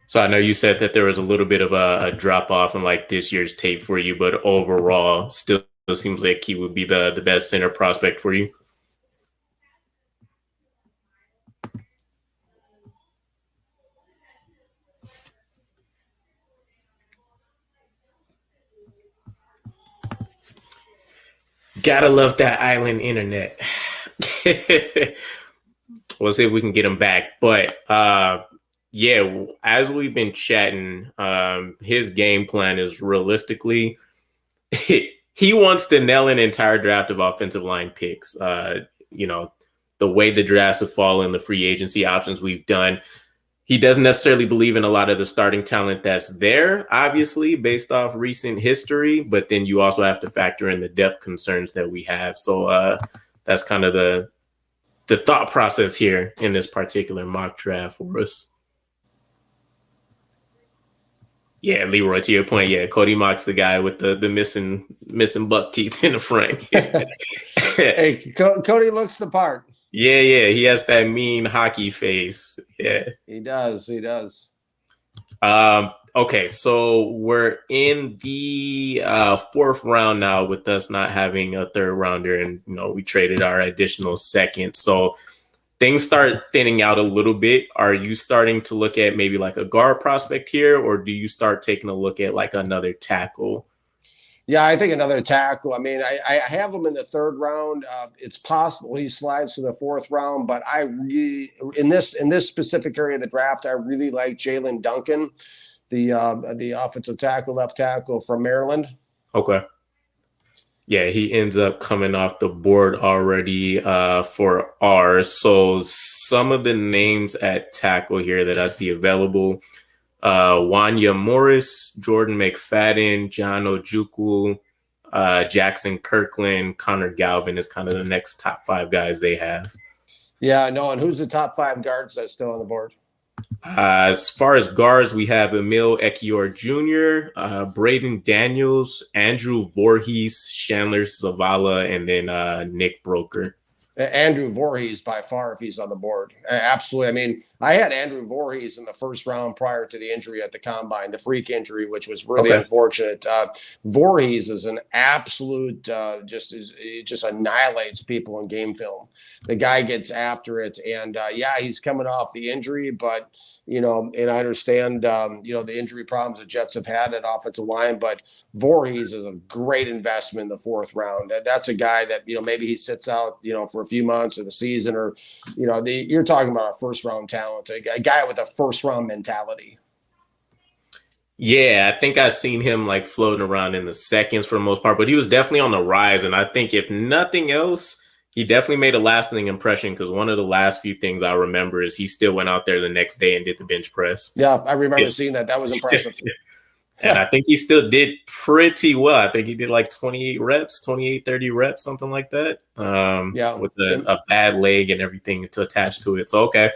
So I know you said that there was a little bit of a drop off in like this year's tape for you, but overall, still seems like he would be the best center prospect for you. Gotta love that island internet. We'll see if we can get him back. But Yeah, as we've been chatting, his game plan is realistically he wants to nail an entire draft of offensive line picks. You know, the way the drafts have fallen, the free agency options we've done. He doesn't necessarily believe in a lot of the starting talent that's there, obviously, based off recent history. But then you also have to factor in the depth concerns that we have. So that's kind of the thought process here in this particular mock draft for us. Yeah, Leroy, to your point, yeah, Cody Mock's the guy with the missing buck teeth in the front. Hey, Cody looks the part. Yeah, he has that mean hockey face. Yeah, he does. Okay, so we're in the fourth round now with us not having a third rounder, and we traded our additional second. So things start thinning out a little bit. Are you starting to look at maybe like a guard prospect here, or do you start taking a look at like another tackle? Yeah, I think another tackle. I mean, I have him in the third round. It's possible he slides to the fourth round, but I really in this specific area of the draft, I really like Jalen Duncan, the offensive tackle, left tackle from Maryland. Okay. Yeah, he ends up coming off the board already for ours. So some of the names at tackle here that I see available: Wanya Morris, Jordan McFadden, John Ojukwu, Jackson Kirkland, Connor Galvin is kind of the next top 5 guys they have. Yeah, no, and who's the top 5 guards that's still on the board? As far as guards, we have Emil Ekiyor Jr., Braden Daniels, Andrew Voorhees, Chandler Zavala, and then Nick Broker. Andrew Voorhees by far, if he's on the board. Absolutely. I mean, I had Andrew Voorhees in the first round prior to the injury at the combine, the freak injury, which was really unfortunate. Voorhees is an absolute, just annihilates people in game film. The guy gets after it. And yeah, he's coming off the injury, but, and I understand, the injury problems the Jets have had at offensive line, but Voorhees is a great investment in the fourth round. That's a guy that, maybe he sits out, for a few months of the season, or you're talking about a first round talent, a guy with a first round mentality. Yeah, I think I've seen him like floating around in the seconds for the most part, but he was definitely on the rise. And I think if nothing else, he definitely made a lasting impression, because one of the last few things I remember is he still went out there the next day and did the bench press. Yeah, I remember seeing that. That was impressive. And I think he still did pretty well. I think he did like 28 reps, 28, 30 reps, something like that. With a bad leg and everything to attach to it. So, okay.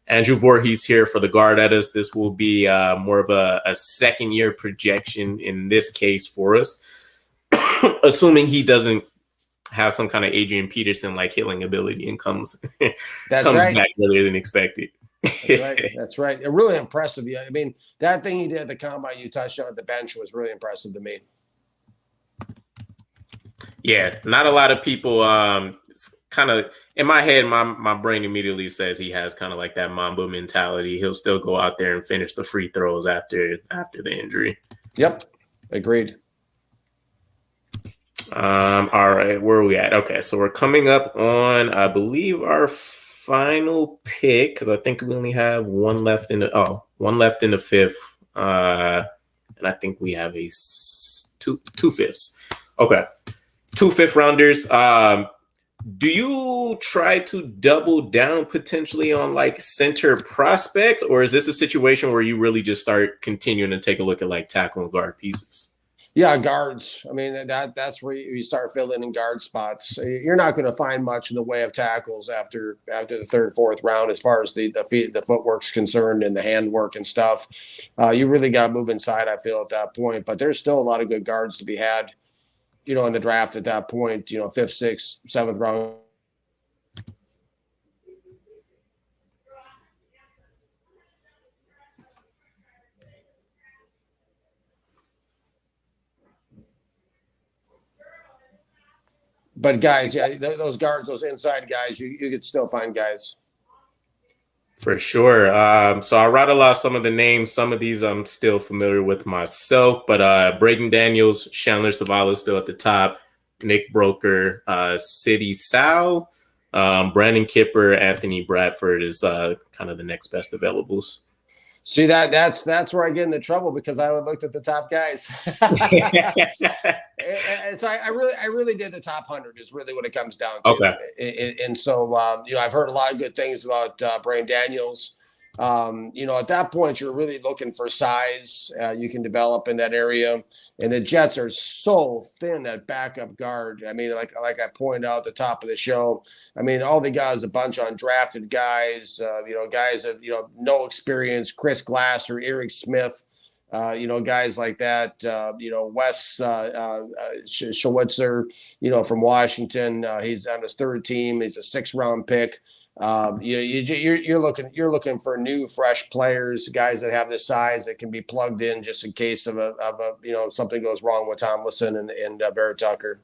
Andrew Voorhees here for the guard at us. This will be more of a second-year projection in this case for us, assuming he doesn't have some kind of Adrian Peterson-like hitting ability and comes back earlier than expected. That's right. Really impressive. Yeah, I mean, that thing he did at the combine you touched on at the bench was really impressive to me. Yeah, not a lot of people kind of in my head, my brain immediately says he has kind of like that Mamba mentality. He'll still go out there and finish the free throws after the injury. Yep. Agreed. All right, where are we at? Okay, so we're coming up on, I believe, our final pick, because I think we only have one left in the fifth, and I think we have two fifths. Okay, 2 fifth rounders. Do you try to double down potentially on like center prospects, or is this a situation where you really just start continuing to take a look at like tackle and guard pieces? Yeah, guards. I mean, that's where you start filling in guard spots. You're not going to find much in the way of tackles after the third, fourth round, as far as the footwork's concerned and the handwork and stuff. You really got to move inside, I feel, at that point. But there's still a lot of good guards to be had, in the draft at that point. 5th, 6th, 7th round. But guys, yeah, those guards, those inside guys, you could still find guys. For sure. So I'll rattle out some of the names. Some of these I'm still familiar with myself, but Braden Daniels, Chandler Zavala still at the top, Nick Broker, City Sal, Brandon Kipper, Anthony Bradford is kind of the next best availables. See that's where I get into trouble because I would looked at the top guys. And so I really did the top 100 is really what it comes down to. Okay. And so I've heard a lot of good things about Brain Daniels. At that point you're really looking for size you can develop in that area, and the Jets are so thin at backup guard. I mean, like I pointed out at the top of the show, I mean, all they got is a bunch of undrafted guys, guys of no experience, Chris Glass or Eric Smith. Guys like that, Wes Schwitzer, from Washington. He's on his third team. He's a 6th-round pick. You're looking for new, fresh players, guys that have the size that can be plugged in just in case of something goes wrong with Tomlinson and Barrett Tucker.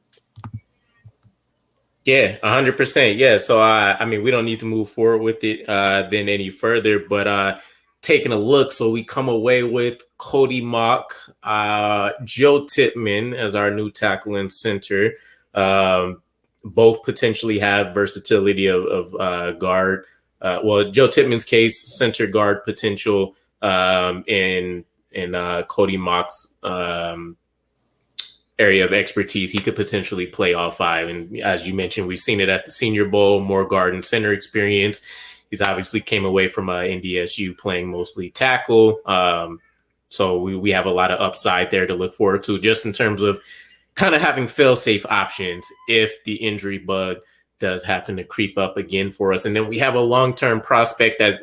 Yeah, 100%. Yeah. So, I mean, we don't need to move forward with it then any further, but taking a look. So we come away with Cody Mock, Joe Tippmann as our new tackle and center. Both potentially have versatility of guard. Joe Tippmann's case, center guard potential in Cody Mock's area of expertise. He could potentially play all 5. And as you mentioned, we've seen it at the Senior Bowl, more guard and center experience. He's obviously came away from NDSU playing mostly tackle. So we have a lot of upside there to look forward to just in terms of kind of having fail-safe options if the injury bug does happen to creep up again for us. And then we have a long-term prospect that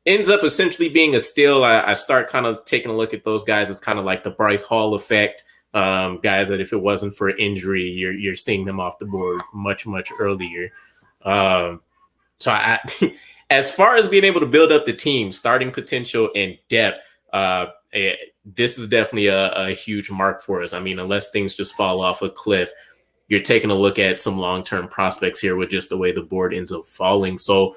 ends up essentially being a steal. I start kind of taking a look at those guys as kind of like the Bryce Hall effect, guys that if it wasn't for injury, you're seeing them off the board much, much earlier. So as far as being able to build up the team, starting potential and depth, this is definitely a huge mark for us. I mean, unless things just fall off a cliff, you're taking a look at some long-term prospects here with just the way the board ends up falling. So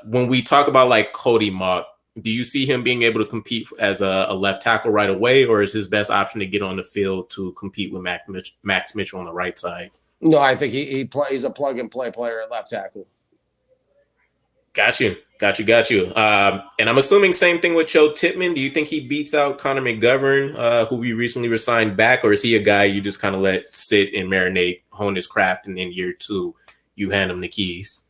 when we talk about like Cody Mock, do you see him being able to compete as a left tackle right away, or is his best option to get on the field to compete with Max Mitchell on the right side? No, I think he's a plug-and-play player at left tackle. Got you. And I'm assuming same thing with Joe Tippmann. Do you think he beats out Connor McGovern, who we recently resigned back, or is he a guy you just kind of let sit and marinate, hone his craft, and then year 2, you hand him the keys?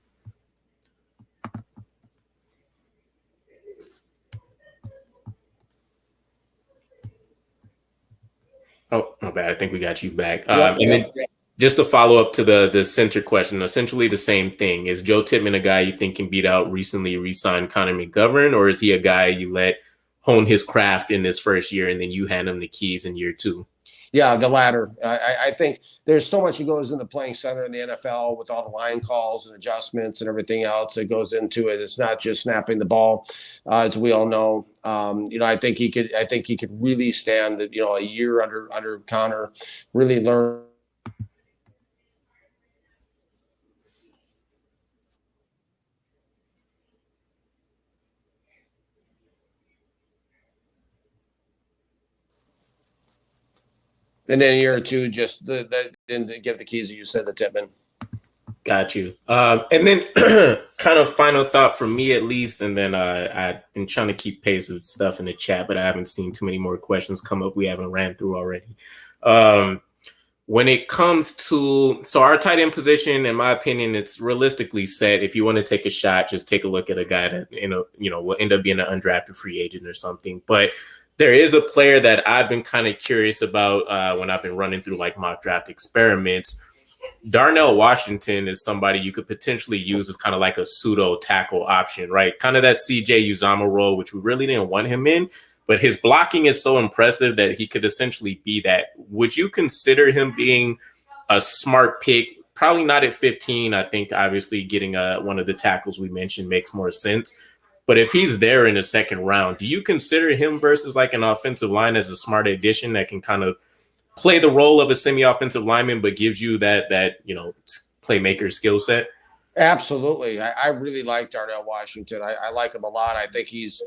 Oh, my bad. I think we got you back. Just to follow up to the center question, essentially the same thing. Is Joe Tippmann a guy you think can beat out recently re-signed Connor McGovern, or is he a guy you let hone his craft in his first year and then you hand him the keys in year 2? Yeah, the latter. I think there's so much that goes into playing center in the NFL with all the line calls and adjustments and everything else that goes into it. It's not just snapping the ball, as we all know. I think he could really stand a year under Connor, really learn. And then a year or 2, just didn't give the keys that you said, the Tippmann. Got you. And then kind of final thought from me, at least, and then I've been trying to keep pace with stuff in the chat, but I haven't seen too many more questions come up we haven't ran through already. When it comes to our tight end position, in my opinion, it's realistically set. If you want to take a shot, just take a look at a guy that will end up being an undrafted free agent or something. But there is a player that I've been kind of curious about when I've been running through like mock draft experiments. Darnell Washington is somebody you could potentially use as kind of like a pseudo tackle option, right? Kind of that CJ Uzomah role, which we really didn't want him in, but his blocking is so impressive that he could essentially be that. Would you consider him being a smart pick? Probably not at 15. I think obviously getting one of the tackles we mentioned makes more sense. But if he's there in the second round, do you consider him versus like an offensive line as a smart addition that can kind of play the role of a semi-offensive lineman, but gives you that playmaker skill set? Absolutely. I really like Darnell Washington. I like him a lot. I think he's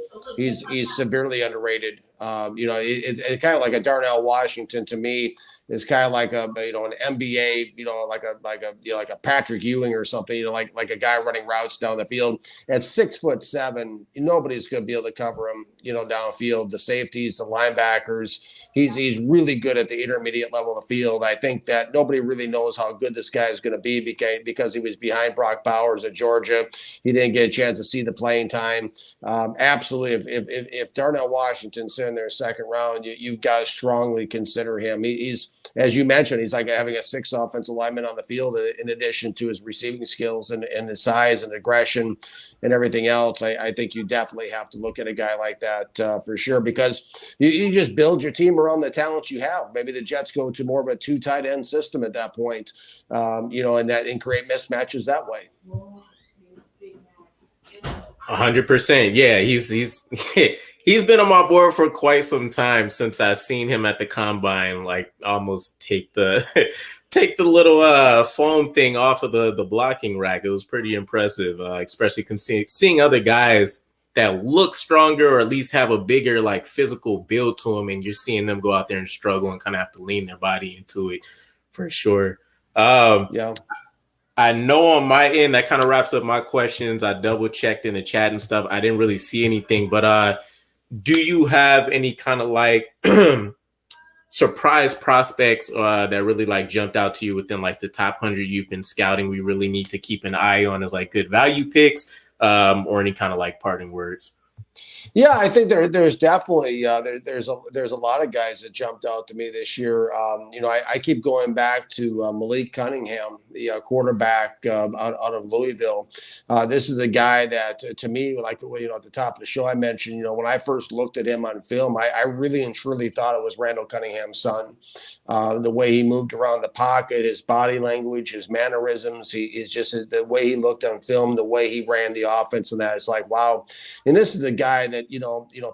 severely underrated. It kind of like a Darnell Washington to me is kind of like a an NBA, like a Patrick Ewing or something, like a guy running routes down the field. At 6'7", nobody's going to be able to cover him, downfield. The safeties, the linebackers, he's really good at the intermediate level of the field. I think that nobody really knows how good this guy is going to be because he was behind Brock Bowers at Georgia. He didn't get a chance to see the playing time. Absolutely, if Darnell Washington's in their second round, you've got to strongly consider him. He's, as you mentioned, he's like having a 6 offensive lineman on the field in addition to his receiving skills and his size and aggression and everything else. I think you definitely have to look at a guy like that for sure, because you just build your team around the talents you have. Maybe the Jets go to more of a 2 tight end system at that point, and create mismatches that way. 100%. Yeah, he's he's been on my board for quite some time since I've seen him at the combine, like almost take the take the little foam thing off of the blocking rack. It was pretty impressive, especially seeing other guys that look stronger or at least have a bigger like physical build to them, and you're seeing them go out there and struggle and kind of have to lean their body into it for sure. Yeah. I know on my end that kind of wraps up my questions. I double checked in the chat and stuff. I didn't really see anything, but do you have any kind of like surprise prospects that really like jumped out to you within like the top 100 you've been scouting? We really need to keep an eye on as like good value picks, or any kind of like parting words. Yeah, I think there's definitely there's a lot of guys that jumped out to me this year. I keep going back to Malik Cunningham, the quarterback out of Louisville. This is a guy that to me, like at the top of the show, I mentioned, when I first looked at him on film, I really and truly thought it was Randall Cunningham's son. The way he moved around the pocket, his body language, his mannerisms, he is just the way he looked on film, the way he ran the offense, and that is like, wow. And this is a guy that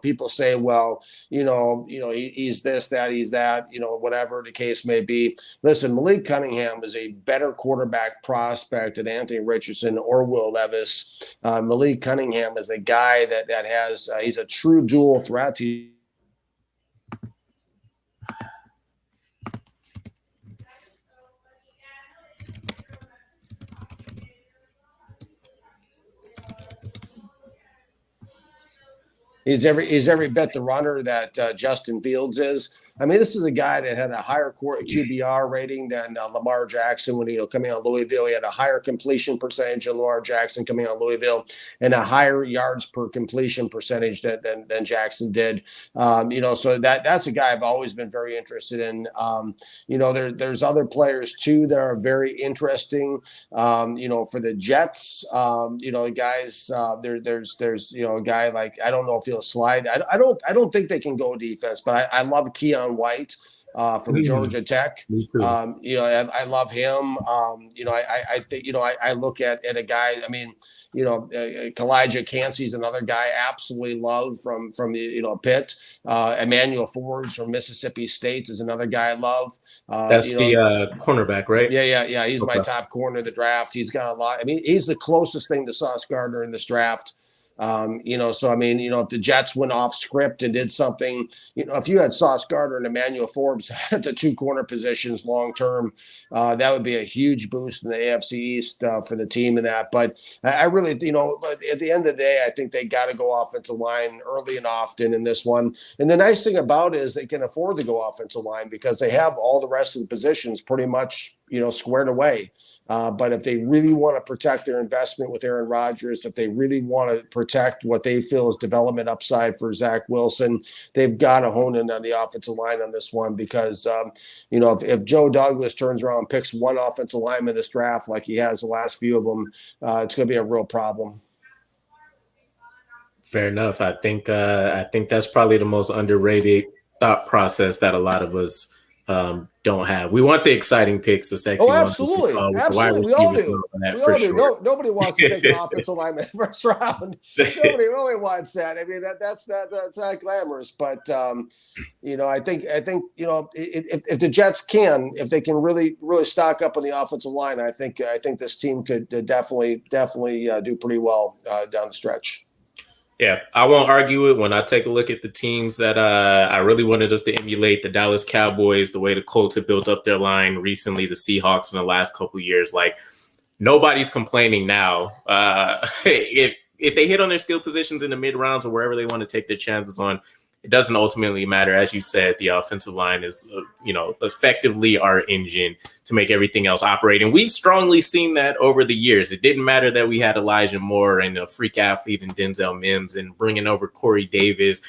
people say, well, he's this, that, he's that, whatever the case may be. Listen, Malik Cunningham is a better quarterback prospect than Anthony Richardson or Will Levis. Malik Cunningham is a guy that has he's a true dual threat. He's every bit the runner that Justin Fields is. I mean, this is a guy that had a higher QBR rating than Lamar Jackson when coming out of Louisville. He had a higher completion percentage than Lamar Jackson coming out of Louisville, and a higher yards per completion percentage than Jackson did. So that's a guy I've always been very interested in. There's other players too that are very interesting. For the Jets, guys, there's a guy like, I don't know if he'll slide. I don't think they can go defense, but I love Keon White from Georgia Tech. I love him. I think I look at a guy. I mean, Kalijah Cansey's another guy I absolutely love from Pitt. Emmanuel Forbes from Mississippi State is another guy I love. That's the cornerback, right? Yeah. He's my top corner of the draft. He's got a lot. I mean, he's the closest thing to Sauce Gardner in this draft. So I mean, if the Jets went off script and did something, if you had Sauce Gardner and Emmanuel Forbes at the 2 corner positions long term, that would be a huge boost in the AFC East for the team and that. But I really, at the end of the day, I think they got to go offensive line early and often in this one. And the nice thing about it is they can afford to go offensive line because they have all the rest of the positions pretty much squared away. But if they really want to protect their investment with Aaron Rodgers, if they really want to protect what they feel is development upside for Zach Wilson, they've got to hone in on the offensive line on this one because, if Joe Douglas turns around and picks one offensive lineman in this draft like he has the last few of them, it's going to be a real problem. Fair enough. I think that's probably the most underrated thought process that a lot of us don't have. We want the exciting picks, the sexy Oh, ones, absolutely, with the wide absolutely. We all receivers do. and that We for all do. sure. No, nobody wants to take an offensive lineman in the first round. Nobody wants that. I mean, that's not glamorous. But I think if the Jets if they can really stock up on the offensive line, I think this team could definitely do pretty well down the stretch. Yeah, I won't argue it. When I take a look at the teams that I really wanted us to emulate, the Dallas Cowboys, the way the Colts have built up their line recently, the Seahawks in the last couple of years, like nobody's complaining now. If they hit on their skill positions in the mid rounds or wherever they want to take their chances on, it doesn't ultimately matter. As you said, the offensive line is, effectively our engine to make everything else operate. And we've strongly seen that over the years. It didn't matter that we had Elijah Moore and a freak athlete and Denzel Mims and bringing over Corey Davis,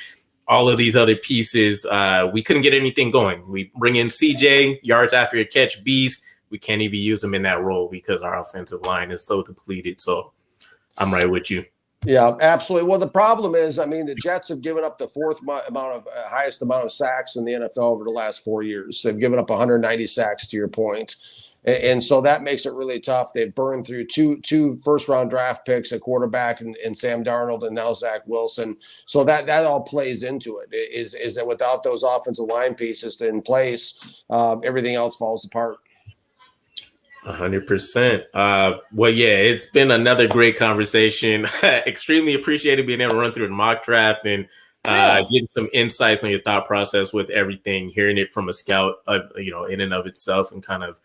all of these other pieces. We couldn't get anything going. We bring in CJ, yards after a catch beast. We can't even use him in that role because our offensive line is so depleted. So I'm right with you. Yeah, absolutely. Well, the problem is, I mean, the Jets have given up the highest amount of sacks in the NFL over the last 4 years. They've given up 190 sacks, to your point. And so that makes it really tough. They've burned through two first-round draft picks, a quarterback and Sam Darnold, and now Zach Wilson. So that all plays into it. Is that without those offensive line pieces in place, everything else falls apart. 100%. Well, yeah, it's been another great conversation. Extremely appreciated being able to run through the mock draft and getting some insights on your thought process with everything, hearing it from a scout, in and of itself, and kind of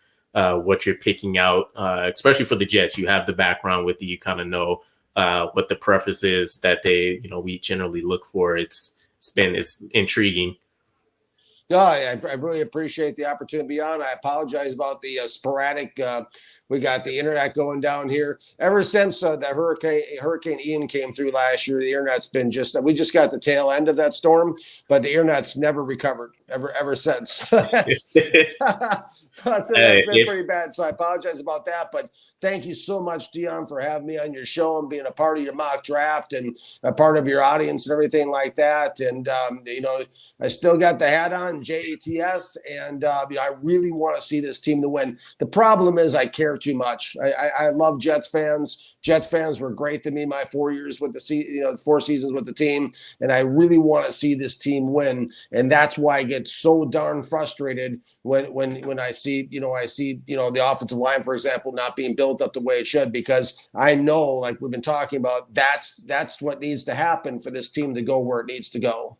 what you're picking out, especially for the Jets. You have the background with you kind of know what the preference is that we generally look for. It's intriguing. No, I really appreciate the opportunity to be on. I apologize about the sporadic. We got the internet going down here ever since the Hurricane Ian came through last year. The internet's been we just got the tail end of that storm, but the internet's never recovered ever since. So that's been pretty bad. So I apologize about that. But thank you so much, Dion, for having me on your show and being a part of your mock draft and a part of your audience and everything like that. And I still got the hat on, JETS, and I really want to see this team to win. The problem is I care too much. I love Jets fans. Jets fans were great to me my 4 years with 4 seasons with the team, and I really want to see this team win. And that's why I get so darn frustrated when I see the offensive line, for example, not being built up the way it should, because I know, like we've been talking about, that's what needs to happen for this team to go where it needs to go.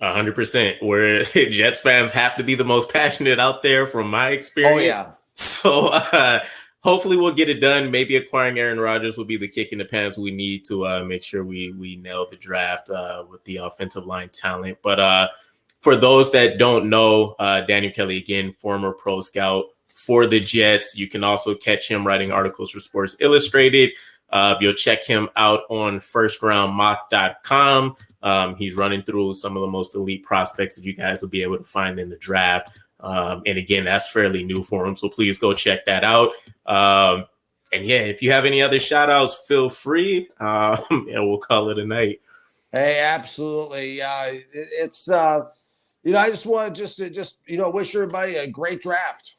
100%. Where Jets fans have to be the most passionate out there, from my experience. Oh yeah. So hopefully we'll get it done. Maybe acquiring Aaron Rodgers will be the kick in the pants we need to make sure we nail the draft with the offensive line talent. But for those that don't know, Daniel Kelly, again, former pro scout for the Jets. You can also catch him writing articles for Sports Illustrated. You'll check him out on firstroundmock.com. He's running through some of the most elite prospects that you guys will be able to find in the draft. And again, that's fairly new for him. So please go check that out. And yeah, if you have any other shout outs, feel free. And we'll call it a night. Hey, absolutely. It's I just want to wish everybody a great draft.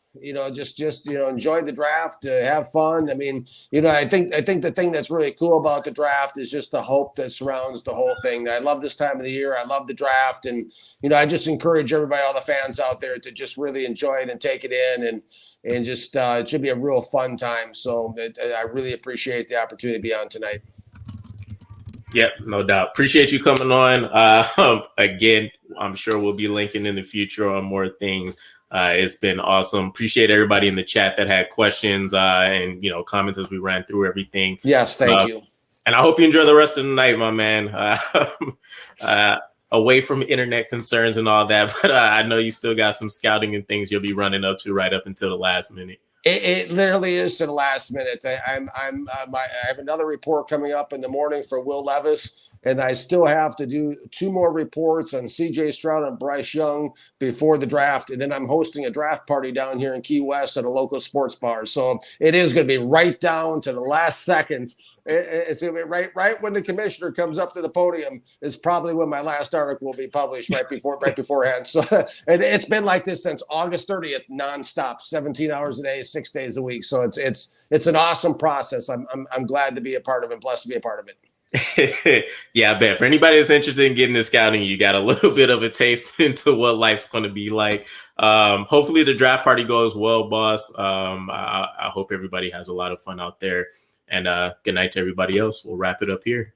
Just enjoy the draft, have fun. I mean, I think the thing that's really cool about the draft is just the hope that surrounds the whole thing. I love this time of the year. I love the draft, and I just encourage everybody, all the fans out there, to just really enjoy it and take it in, and just it should be a real fun time. So I really appreciate the opportunity to be on tonight. Yep, no doubt. Appreciate you coming on. Again, I'm sure we'll be linking in the future on more things. It's been awesome. Appreciate everybody in the chat that had questions and comments as we ran through everything. Yes, thank you. And I hope you enjoy the rest of the night, my man. Away from internet concerns and all that, but I know you still got some scouting and things you'll be running up to right up until the last minute. It literally is to the last minute. I have another report coming up in the morning for Will Levis, and I still have to do 2 more reports on CJ Stroud and Bryce Young before the draft. And then I'm hosting a draft party down here in Key West at a local sports bar. So it is going to be right down to the last second. It's going to be right when the commissioner comes up to the podium is probably when my last article will be published right beforehand. So and it's been like this since August 30th, nonstop, 17 hours a day, 6 days a week. So it's an awesome process. I'm glad to be a part of it, blessed to be a part of it. Yeah, I bet for anybody that's interested in getting into scouting, you got a little bit of a taste into what life's going to be like. Hopefully the draft party goes well, boss. I hope everybody has a lot of fun out there. And good night to everybody else. We'll wrap it up here.